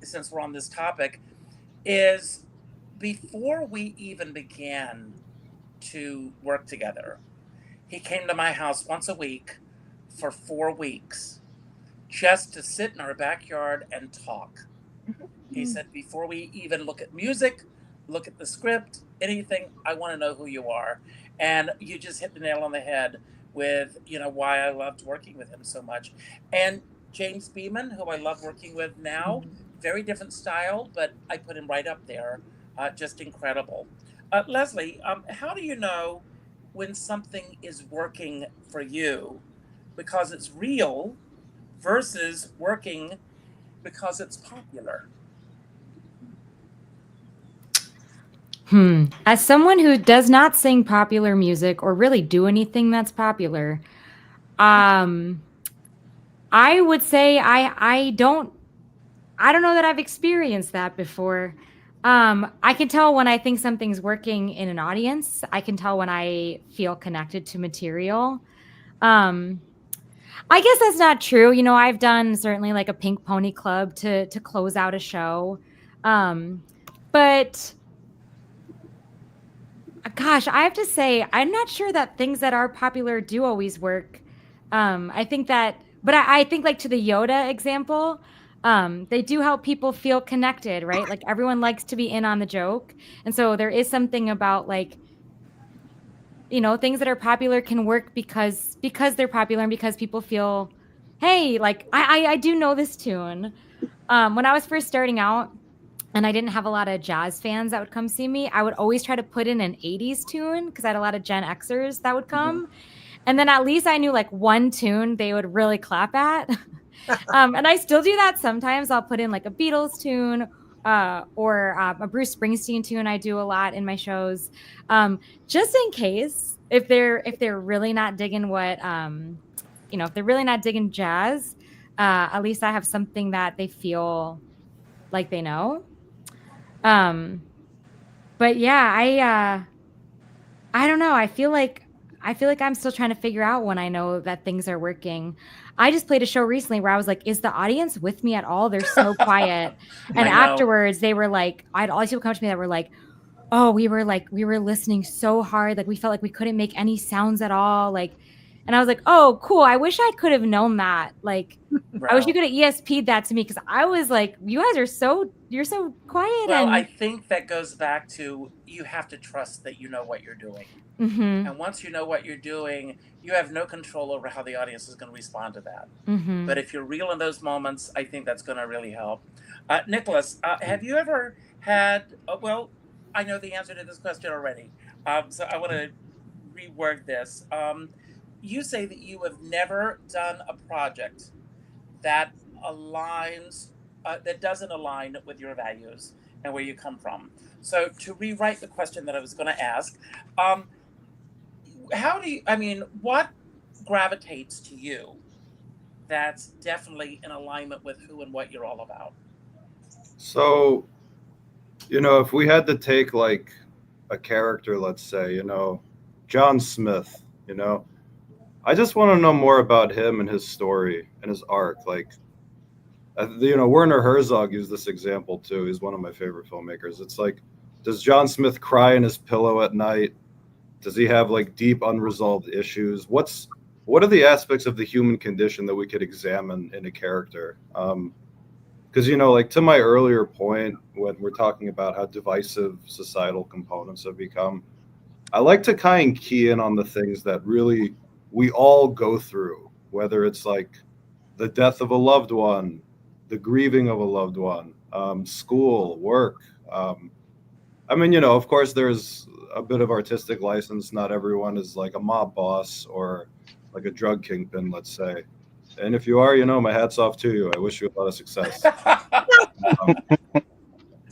since we're on this topic, is before we even began to work together, he came to my house once a week for 4 weeks just to sit in our backyard and talk. He said, before we even look at music, look at the script, anything, I want to know who you are. And you just hit the nail on the head with, why I loved working with him so much. And James Beeman, who I love working with now, very different style, but I put him right up there. Just incredible. Leslie, how do you know when something is working for you because it's real versus working because it's popular? As someone who does not sing popular music or really do anything that's popular, I would say I don't know that I've experienced that before. I can tell when I think something's working in an audience. I can tell when I feel connected to material. I guess that's not true. I've done certainly like a Pink Pony Club to close out a show. But gosh, I have to say, I'm not sure that things that are popular do always work. I think that, but I think like to the Yoda example, they do help people feel connected, right? Like everyone likes to be in on the joke. And so there is something about like, things that are popular can work because they're popular and because people feel, hey, like I do know this tune. When I was first starting out, and I didn't have a lot of jazz fans that would come see me, I would always try to put in an 80s tune because I had a lot of Gen Xers that would come. And then at least I knew like one tune they would really clap at. And I still do that sometimes. I'll put in like a Beatles tune or a Bruce Springsteen tune. I do a lot in my shows, just in case if they're really not digging what if they're really not digging jazz, at least I have something that they feel like they know. But yeah, I don't know. I feel like I'm still trying to figure out when I know that things are working. I just played a show recently where I was like, is the audience with me at all? They're so quiet. And afterwards they were like, I had all these people come to me that were like, oh, we were listening so hard. Like we felt like we couldn't make any sounds at all. Like, and I was like, oh, cool. I wish I could have known that. Like, I wish you could have ESP'd that to me because I was like, you guys are you're so quiet. Well, I think that goes back to you have to trust that you know what you're doing. And once you know what you're doing, you have no control over how the audience is going to respond to that. But if you're real in those moments, I think that's going to really help. Nicholas, have you ever had, well, I know the answer to this question already. So I want to reword this. You say that you have never done a project that aligns, that doesn't align with your values and where you come from. So to rewrite the question that I was going to ask, what gravitates to you that's definitely in alignment with who and what you're all about? So, if we had to take like a character, let's say, John Smith, I just want to know more about him and his story and his arc. Like, Werner Herzog used this example too. He's one of my favorite filmmakers. It's like, does John Smith cry in his pillow at night? Does he have like deep unresolved issues? What are the aspects of the human condition that we could examine in a character? because, you know, like to my earlier point, when we're talking about how divisive societal components have become, I like to kind of key in on the things that really we all go through, whether it's like the death of a loved one, the grieving of a loved one, school, work. I mean, you know, of course, there's a bit of artistic license. Not everyone is like a mob boss or like a drug kingpin, let's say. And if you are, you know, my hat's off to you. I wish you a lot of success.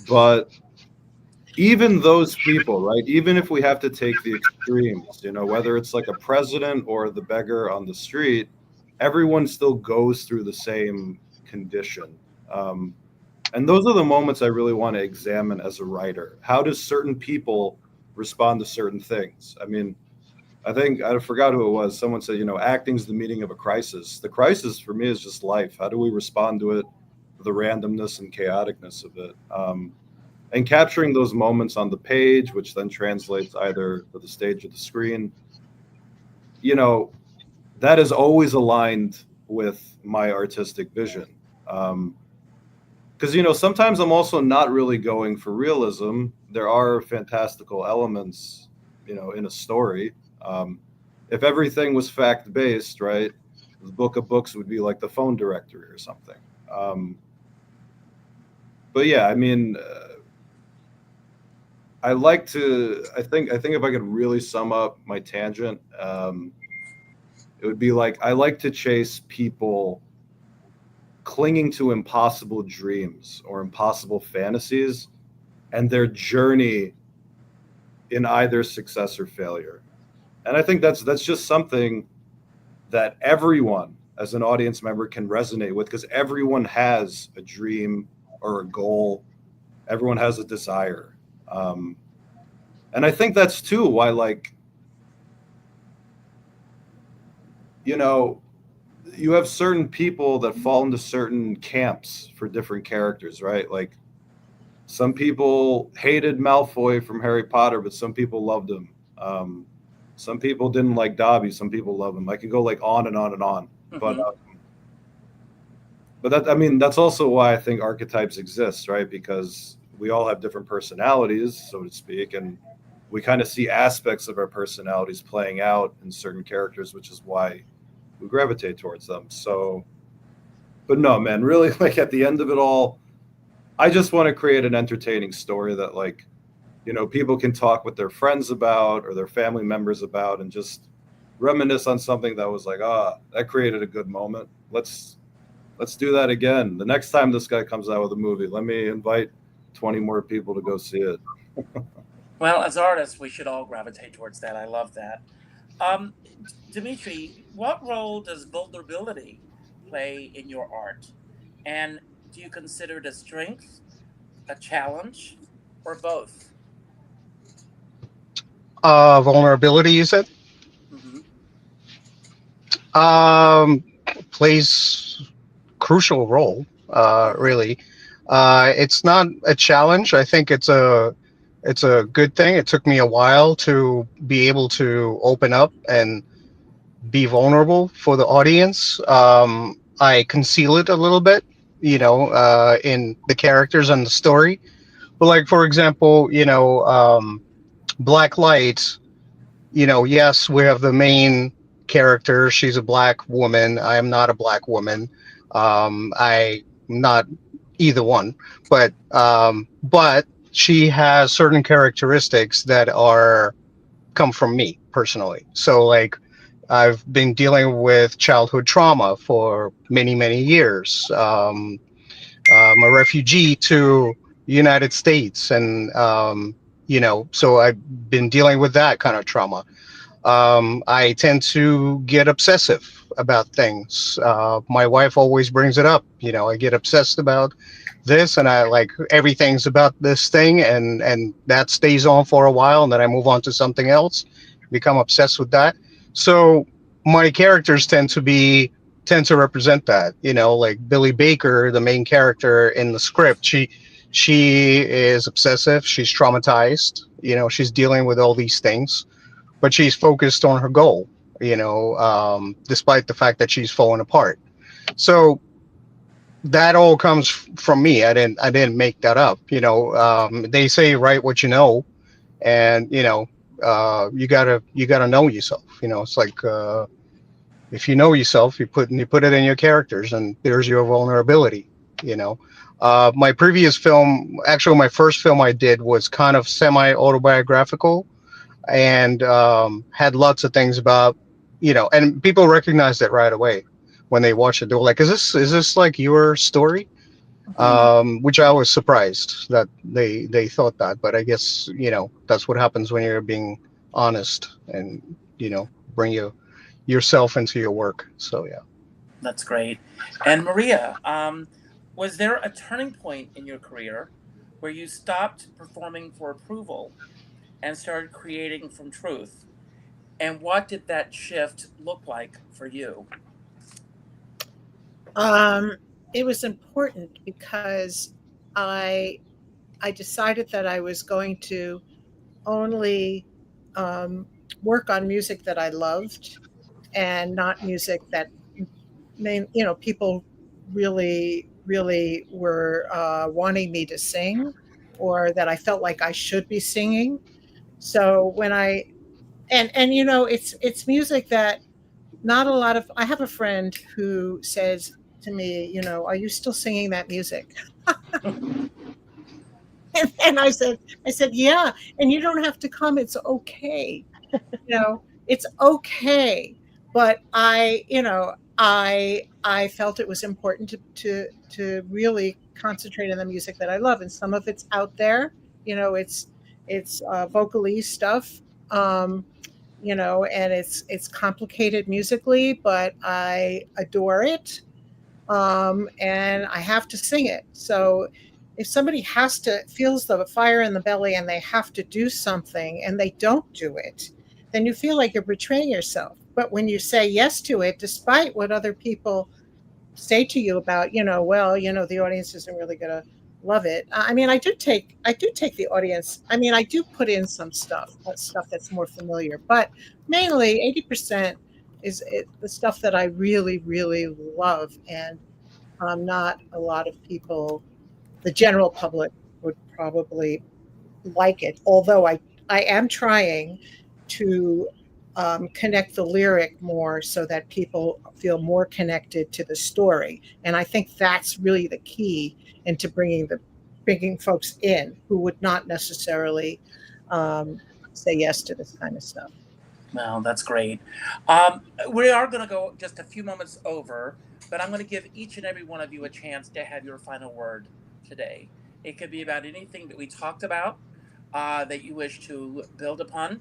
But even those people, right? Even if we have to take the extremes, you know, whether it's like a president or the beggar on the street, everyone still goes through the same condition. And those are the moments I really want to examine as a writer. How does certain people respond to certain things? I mean, I think I forgot who it was. Someone said, you know, acting's the meaning of a crisis. The crisis for me is just life. How do we respond to it? The randomness and chaoticness of it. And capturing those moments on the page, which then translates either to the stage or the screen, you know, that is always aligned with my artistic vision. Because, you know, sometimes I'm also not really going for realism. There are fantastical elements, you know, in a story. If everything was fact-based, right, the book of books would be like the phone directory or something. But yeah, I mean, I think if I could really sum up my tangent, it would be like, I like to chase people clinging to impossible dreams or impossible fantasies and their journey in either success or failure. And I think that's just something that everyone as an audience member can resonate with, because everyone has a dream or a goal. Everyone has a desire. And I think that's too why, like, you know, you have certain people that fall into certain camps for different characters, right? Like, some people hated Malfoy from Harry Potter, but some people loved him. Some people didn't like Dobby. Some people love him. I could go like on and on and on. Mm-hmm. But that, I mean, that's also why I think archetypes exist, right? Because we all have different personalities, so to speak, and we kind of see aspects of our personalities playing out in certain characters, which is why we gravitate towards them. So, but no, man, really, like at the end of it all, I just want to create an entertaining story that, like, you know, people can talk with their friends about or their family members about and just reminisce on something that was like, that created a good moment. Let's do that again. The next time this guy comes out with a movie, let me invite 20 more people to go see it. Well, as artists, we should all gravitate towards that. I love that. Dimitri, what role does vulnerability play in your art? And do you consider it a strength, a challenge, or both? Vulnerability, you said? Mm-hmm. Plays crucial role, really. It's not a challenge. I think it's a good thing. It took me a while to be able to open up and be vulnerable for the audience. I conceal it a little bit, you know, in the characters and the story. But like, for example, you know, Black Light, you know, yes, we have the main character. She's a black woman. I am not a black woman. I'm not either one, but she has certain characteristics that come from me personally. So like, I've been dealing with childhood trauma for many, many years. I'm a refugee to the United States, and you know, so I've been dealing with that kind of trauma. I tend to get obsessive about things. My wife always brings it up. You know, I get obsessed about this, and I like everything's about this thing, and that stays on for a while, and then I move on to something else, become obsessed with that. So my characters tend to represent that. You know, like Billy Baker, the main character in the script, she is obsessive. She's traumatized. You know, she's dealing with all these things, but she's focused on her goal, you know, despite the fact that she's falling apart. So that all comes from me. I didn't make that up. They say write what you know, and you gotta know yourself. It's like if you know yourself, you put it in your characters, and there's your vulnerability. You know, my previous film, actually, my first film I did was kind of semi-autobiographical, and had lots of things about, and people recognized it right away when they watched it. They were like, "Is this like your story?" Which I was surprised that they thought that, but I guess that's what happens when you're being honest and bring yourself into your work. So yeah. That's great. And Maria, was there a turning point in your career where you stopped performing for approval and started creating from truth? And what did that shift look like for you? It was important because I decided that I was going to only work on music that I loved and not music that people really were wanting me to sing, or that I felt like I should be singing. So when I and it's music that not a lot of I have a friend who says to me, are you still singing that music? And I said, yeah, and you don't have to come. It's okay. It's okay. But I felt it was important to really concentrate on the music that I love, and some of it's out there. It's vocally stuff. And it's complicated musically, but I adore it. And I have to sing it. So if somebody feels the fire in the belly and they have to do something and they don't do it, then you feel like you're betraying yourself. But when you say yes to it, despite what other people say to you about, the audience isn't really going to love it. I mean, I do take the audience. I mean, I do put in some stuff that's more familiar, but mainly 80% is the stuff that I really, really love. And not a lot of people, the general public, would probably like it. Although I am trying to connect the lyric more so that people feel more connected to the story. And I think that's really the key into bringing folks in who would not necessarily say yes to this kind of stuff. Well, that's great. We are going to go just a few moments over, but I'm going to give each and every one of you a chance to have your final word today. It could be about anything that we talked about that you wish to build upon,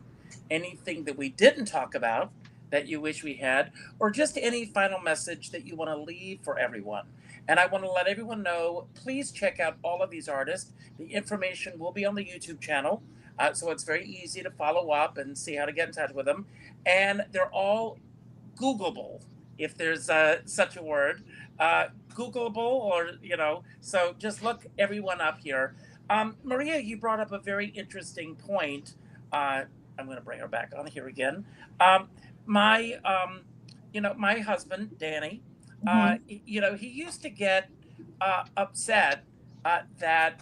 anything that we didn't talk about that you wish we had, or just any final message that you want to leave for everyone. And I want to let everyone know, please check out all of these artists. The information will be on the YouTube channel. So it's very easy to follow up and see how to get in touch with them. And they're all Googleable, if there's such a word. Googleable, or, so just look everyone up here. Maria, you brought up a very interesting point. I'm going to bring her back on here again. My husband, Danny, he used to get upset that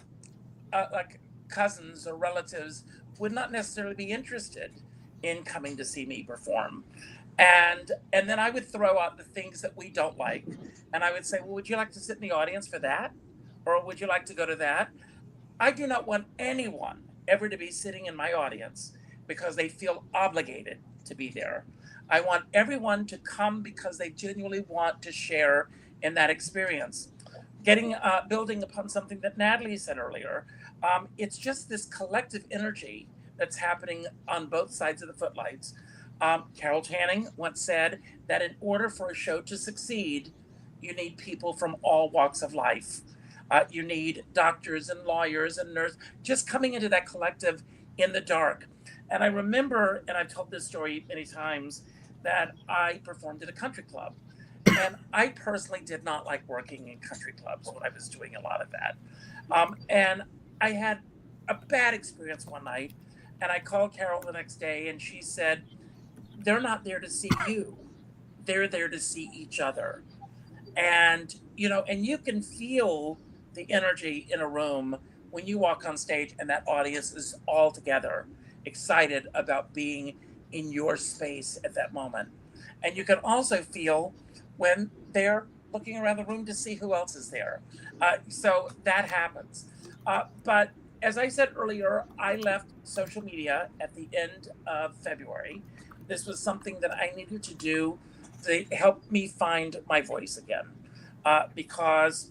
like cousins or relatives would not necessarily be interested in coming to see me perform. And then I would throw out the things that we don't like. And I would say, well, would you like to sit in the audience for that? Or would you like to go to that? I do not want anyone ever to be sitting in my audience because they feel obligated to be there. I want everyone to come because they genuinely want to share in that experience. Building upon something that Natalie said earlier, it's just this collective energy that's happening on both sides of the footlights. Carol Channing once said that in order for a show to succeed, you need people from all walks of life. You need doctors and lawyers and nurses just coming into that collective in the dark. And I remember, and I've told this story many times, that I performed at a country club. And I personally did not like working in country clubs when I was doing a lot of that. And I had a bad experience one night, and I called Carol the next day, and she said, they're not there to see you. They're there to see each other. And and you can feel the energy in a room when you walk on stage and that audience is all together excited about being in your space at that moment. And you can also feel when they're looking around the room to see who else is there. So that happens. But as I said earlier, I left social media at the end of February. This was something that I needed to do to help me find my voice again. Because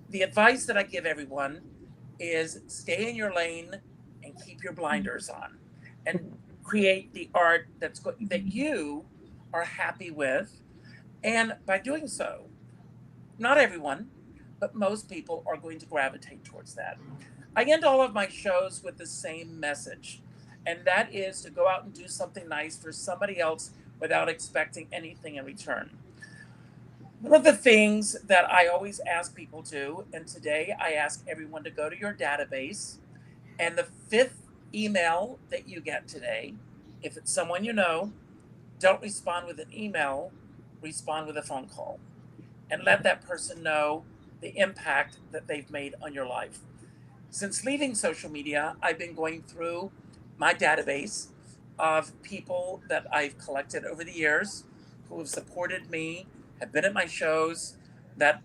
the advice that I give everyone is stay in your lane and keep your blinders on and create the art that you are happy with. And by doing so, not everyone, but most people are going to gravitate towards that. I end all of my shows with the same message, and that is to go out and do something nice for somebody else without expecting anything in return. One of the things that I always ask people to, and today I ask everyone to go to your database, and the 5th email that you get today, if it's someone you know, don't respond with an email, respond with a phone call, and let that person know the impact that they've made on your life. Since leaving social media, I've been going through my database of people that I've collected over the years who have supported me, have been at my shows, that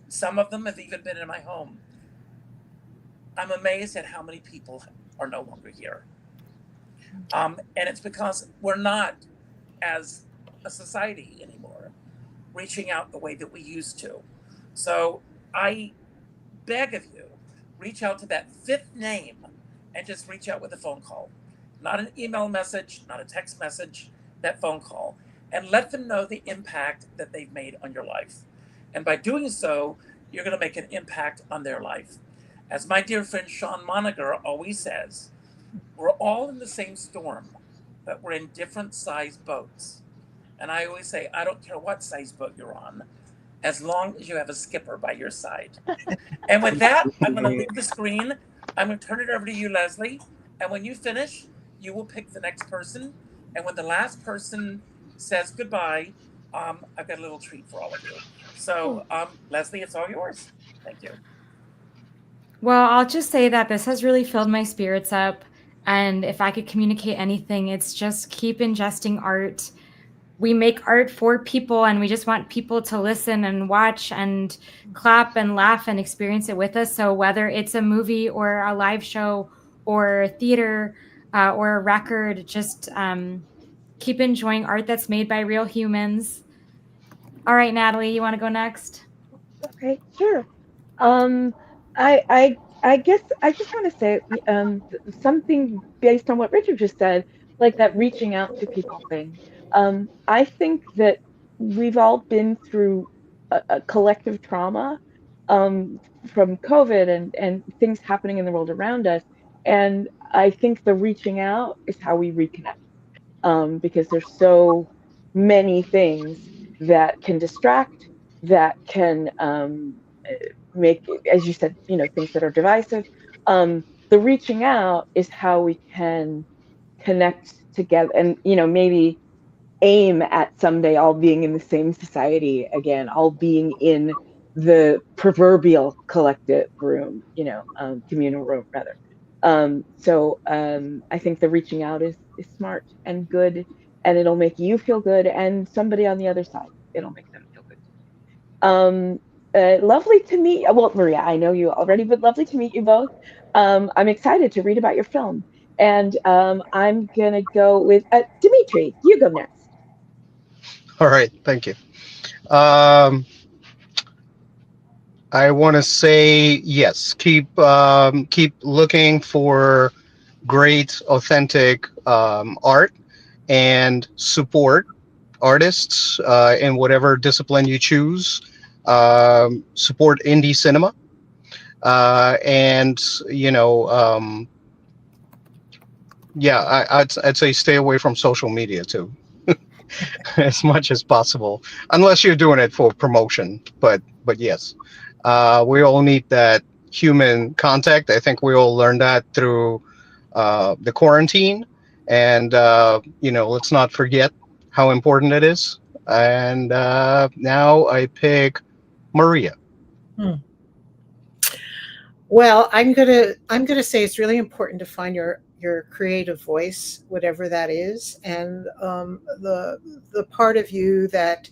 some of them have even been in my home. I'm amazed at how many people are no longer here. And it's because we're not, as a society anymore, reaching out the way that we used to. So I beg of you, reach out to that 5th name and just reach out with a phone call. Not an email message, not a text message, that phone call. And let them know the impact that they've made on your life. And by doing so, you're going to make an impact on their life. As my dear friend Sean Moniger always says, we're all in the same storm, but we're in different size boats. And I always say, I don't care what size boat you're on, as long as you have a skipper by your side. And with that, I'm going to leave the screen. I'm going to turn it over to you, Leslie. And when you finish, you will pick the next person. And when the last person says goodbye, I've got a little treat for all of you. So, Leslie, it's all yours. Thank you. Well, I'll just say that this has really filled my spirits up. And if I could communicate anything, it's just keep ingesting art. We make art for people, and we just want people to listen and watch and clap and laugh and experience it with us. So whether it's a movie or a live show or theater or a record, just keep enjoying art that's made by real humans. All right, Natalie, you want to go next? Okay, sure. I guess I just want to say something based on what Richard just said, like that reaching out to people thing. I think that we've all been through a collective trauma from COVID and things happening in the world around us. And I think the reaching out is how we reconnect, because there's so many things that can distract, that can make, as you said, things that are divisive. The reaching out is how we can connect together and, maybe aim at someday all being in the same society again, all being in the proverbial collective room, communal room rather. I think the reaching out is smart and good, and it'll make you feel good, and somebody on the other side, it'll make them feel good. Lovely to meet. Well, Maria, I know you already, but lovely to meet you both. I'm excited to read about your film, and I'm gonna go with Dimitri. You go next. All right, thank you. I want to say yes. Keep looking for great, authentic art, and support artists in whatever discipline you choose. Support indie cinema, and I'd say stay away from social media too, as much as possible, unless you're doing it for promotion. But yes, we all need that human contact. I think we all learned that through the quarantine, and let's not forget how important it is. And now I pick Maria. Well, I'm gonna say it's really important to find your creative voice, whatever that is, and the part of you that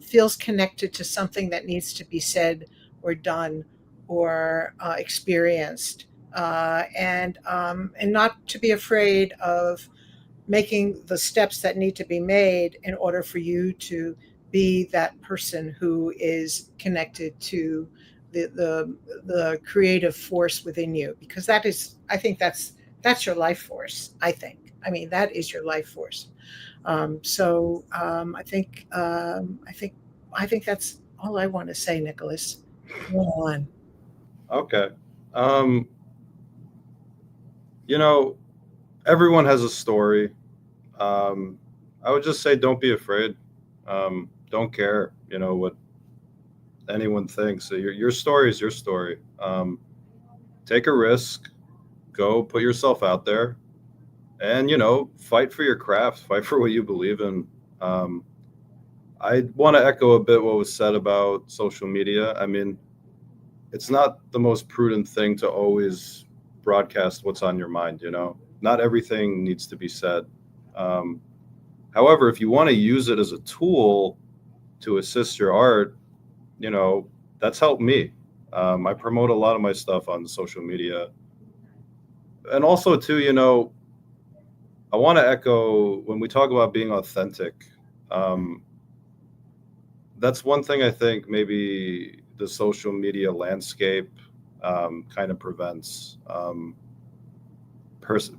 feels connected to something that needs to be said or done or experienced, and not to be afraid of making the steps that need to be made in order for you to be that person who is connected to the creative force within you, because that is, I think that's your life force. I mean, that is your life force. I think that's all I want to say, Nicholas. Go on. Okay. You know, everyone has a story. I would just say don't be afraid. Don't care, what anyone thinks. So your story is your story. Take a risk, go put yourself out there, and fight for your craft, fight for what you believe in. I want to echo a bit what was said about social media. I mean, it's not the most prudent thing to always broadcast what's on your mind. Not everything needs to be said. However, if you want to use it as a tool to assist your art, that's helped me. I promote a lot of my stuff on social media. And also, too, I want to echo when we talk about being authentic. That's one thing I think maybe the social media landscape kind of prevents.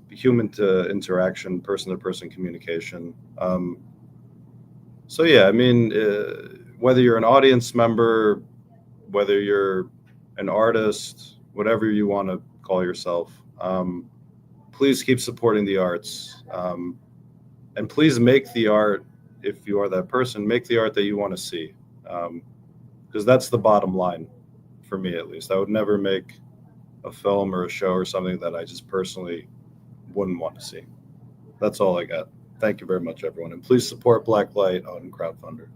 Human to interaction, person to person communication. So yeah, I mean, whether you're an audience member, whether you're an artist, whatever you want to call yourself, please keep supporting the arts, and please make the art. If you are that person, make the art that you want to see, because that's the bottom line for me, at least. I would never make a film or a show or something that I just personally wouldn't want to see. That's all I got. Thank you very much, everyone. And please support Blacklight on Crowdfunder.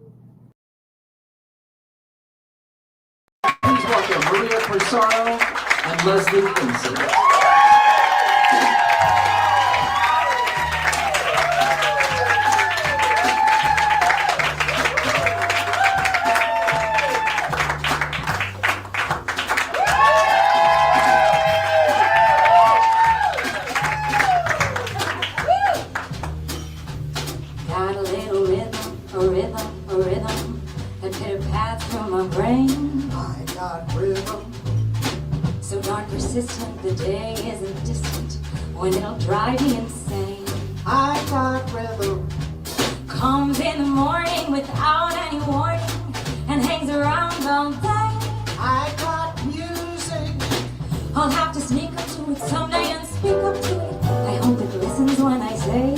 Please welcome Maria Corsaro and Leslie Quincy. Persistent, the day isn't distant when it'll drive me insane. I got rhythm. Comes in the morning without any warning and hangs around all day. I got music. I'll have to sneak up to it someday and speak up to it. I hope it listens when I say,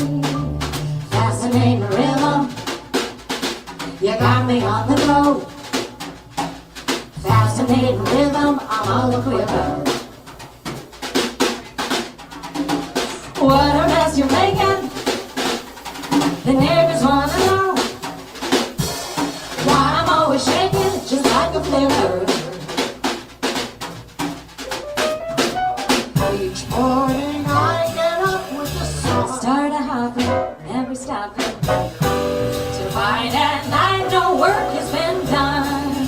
fascinating rhythm. You got me on the go. Fascinating rhythm, I'm all a quiver. What a mess you're making. The neighbors want to know why I'm always shaking just like a flipper. Each morning I get up with the song. Start a hopping, never stopping, to find at night no work has been done.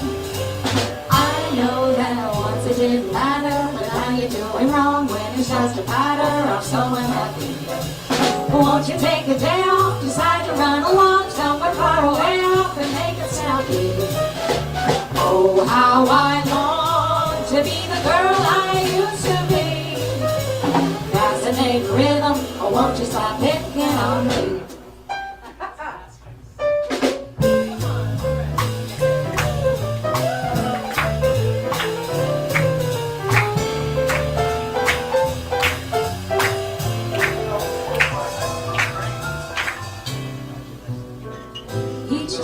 I know that once it didn't matter, but now you're doing wrong when it's just a patter. I'm so unhappy. Won't you take a day off, decide to run along somewhere far away off and make it snappy? Oh, how I long to be the girl I used to be. Fascinating rhythm, oh, won't you stop picking on me?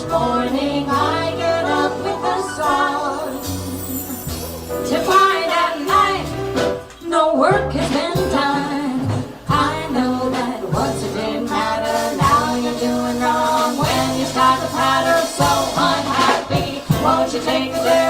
Morning I get up with a song, to find at night no work has been done. I know that once it didn't matter, now you're doing wrong when you start to patter. So unhappy, won't you take a day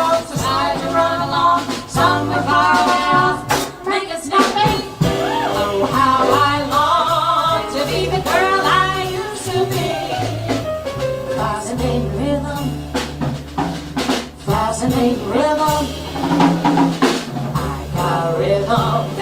rhythm.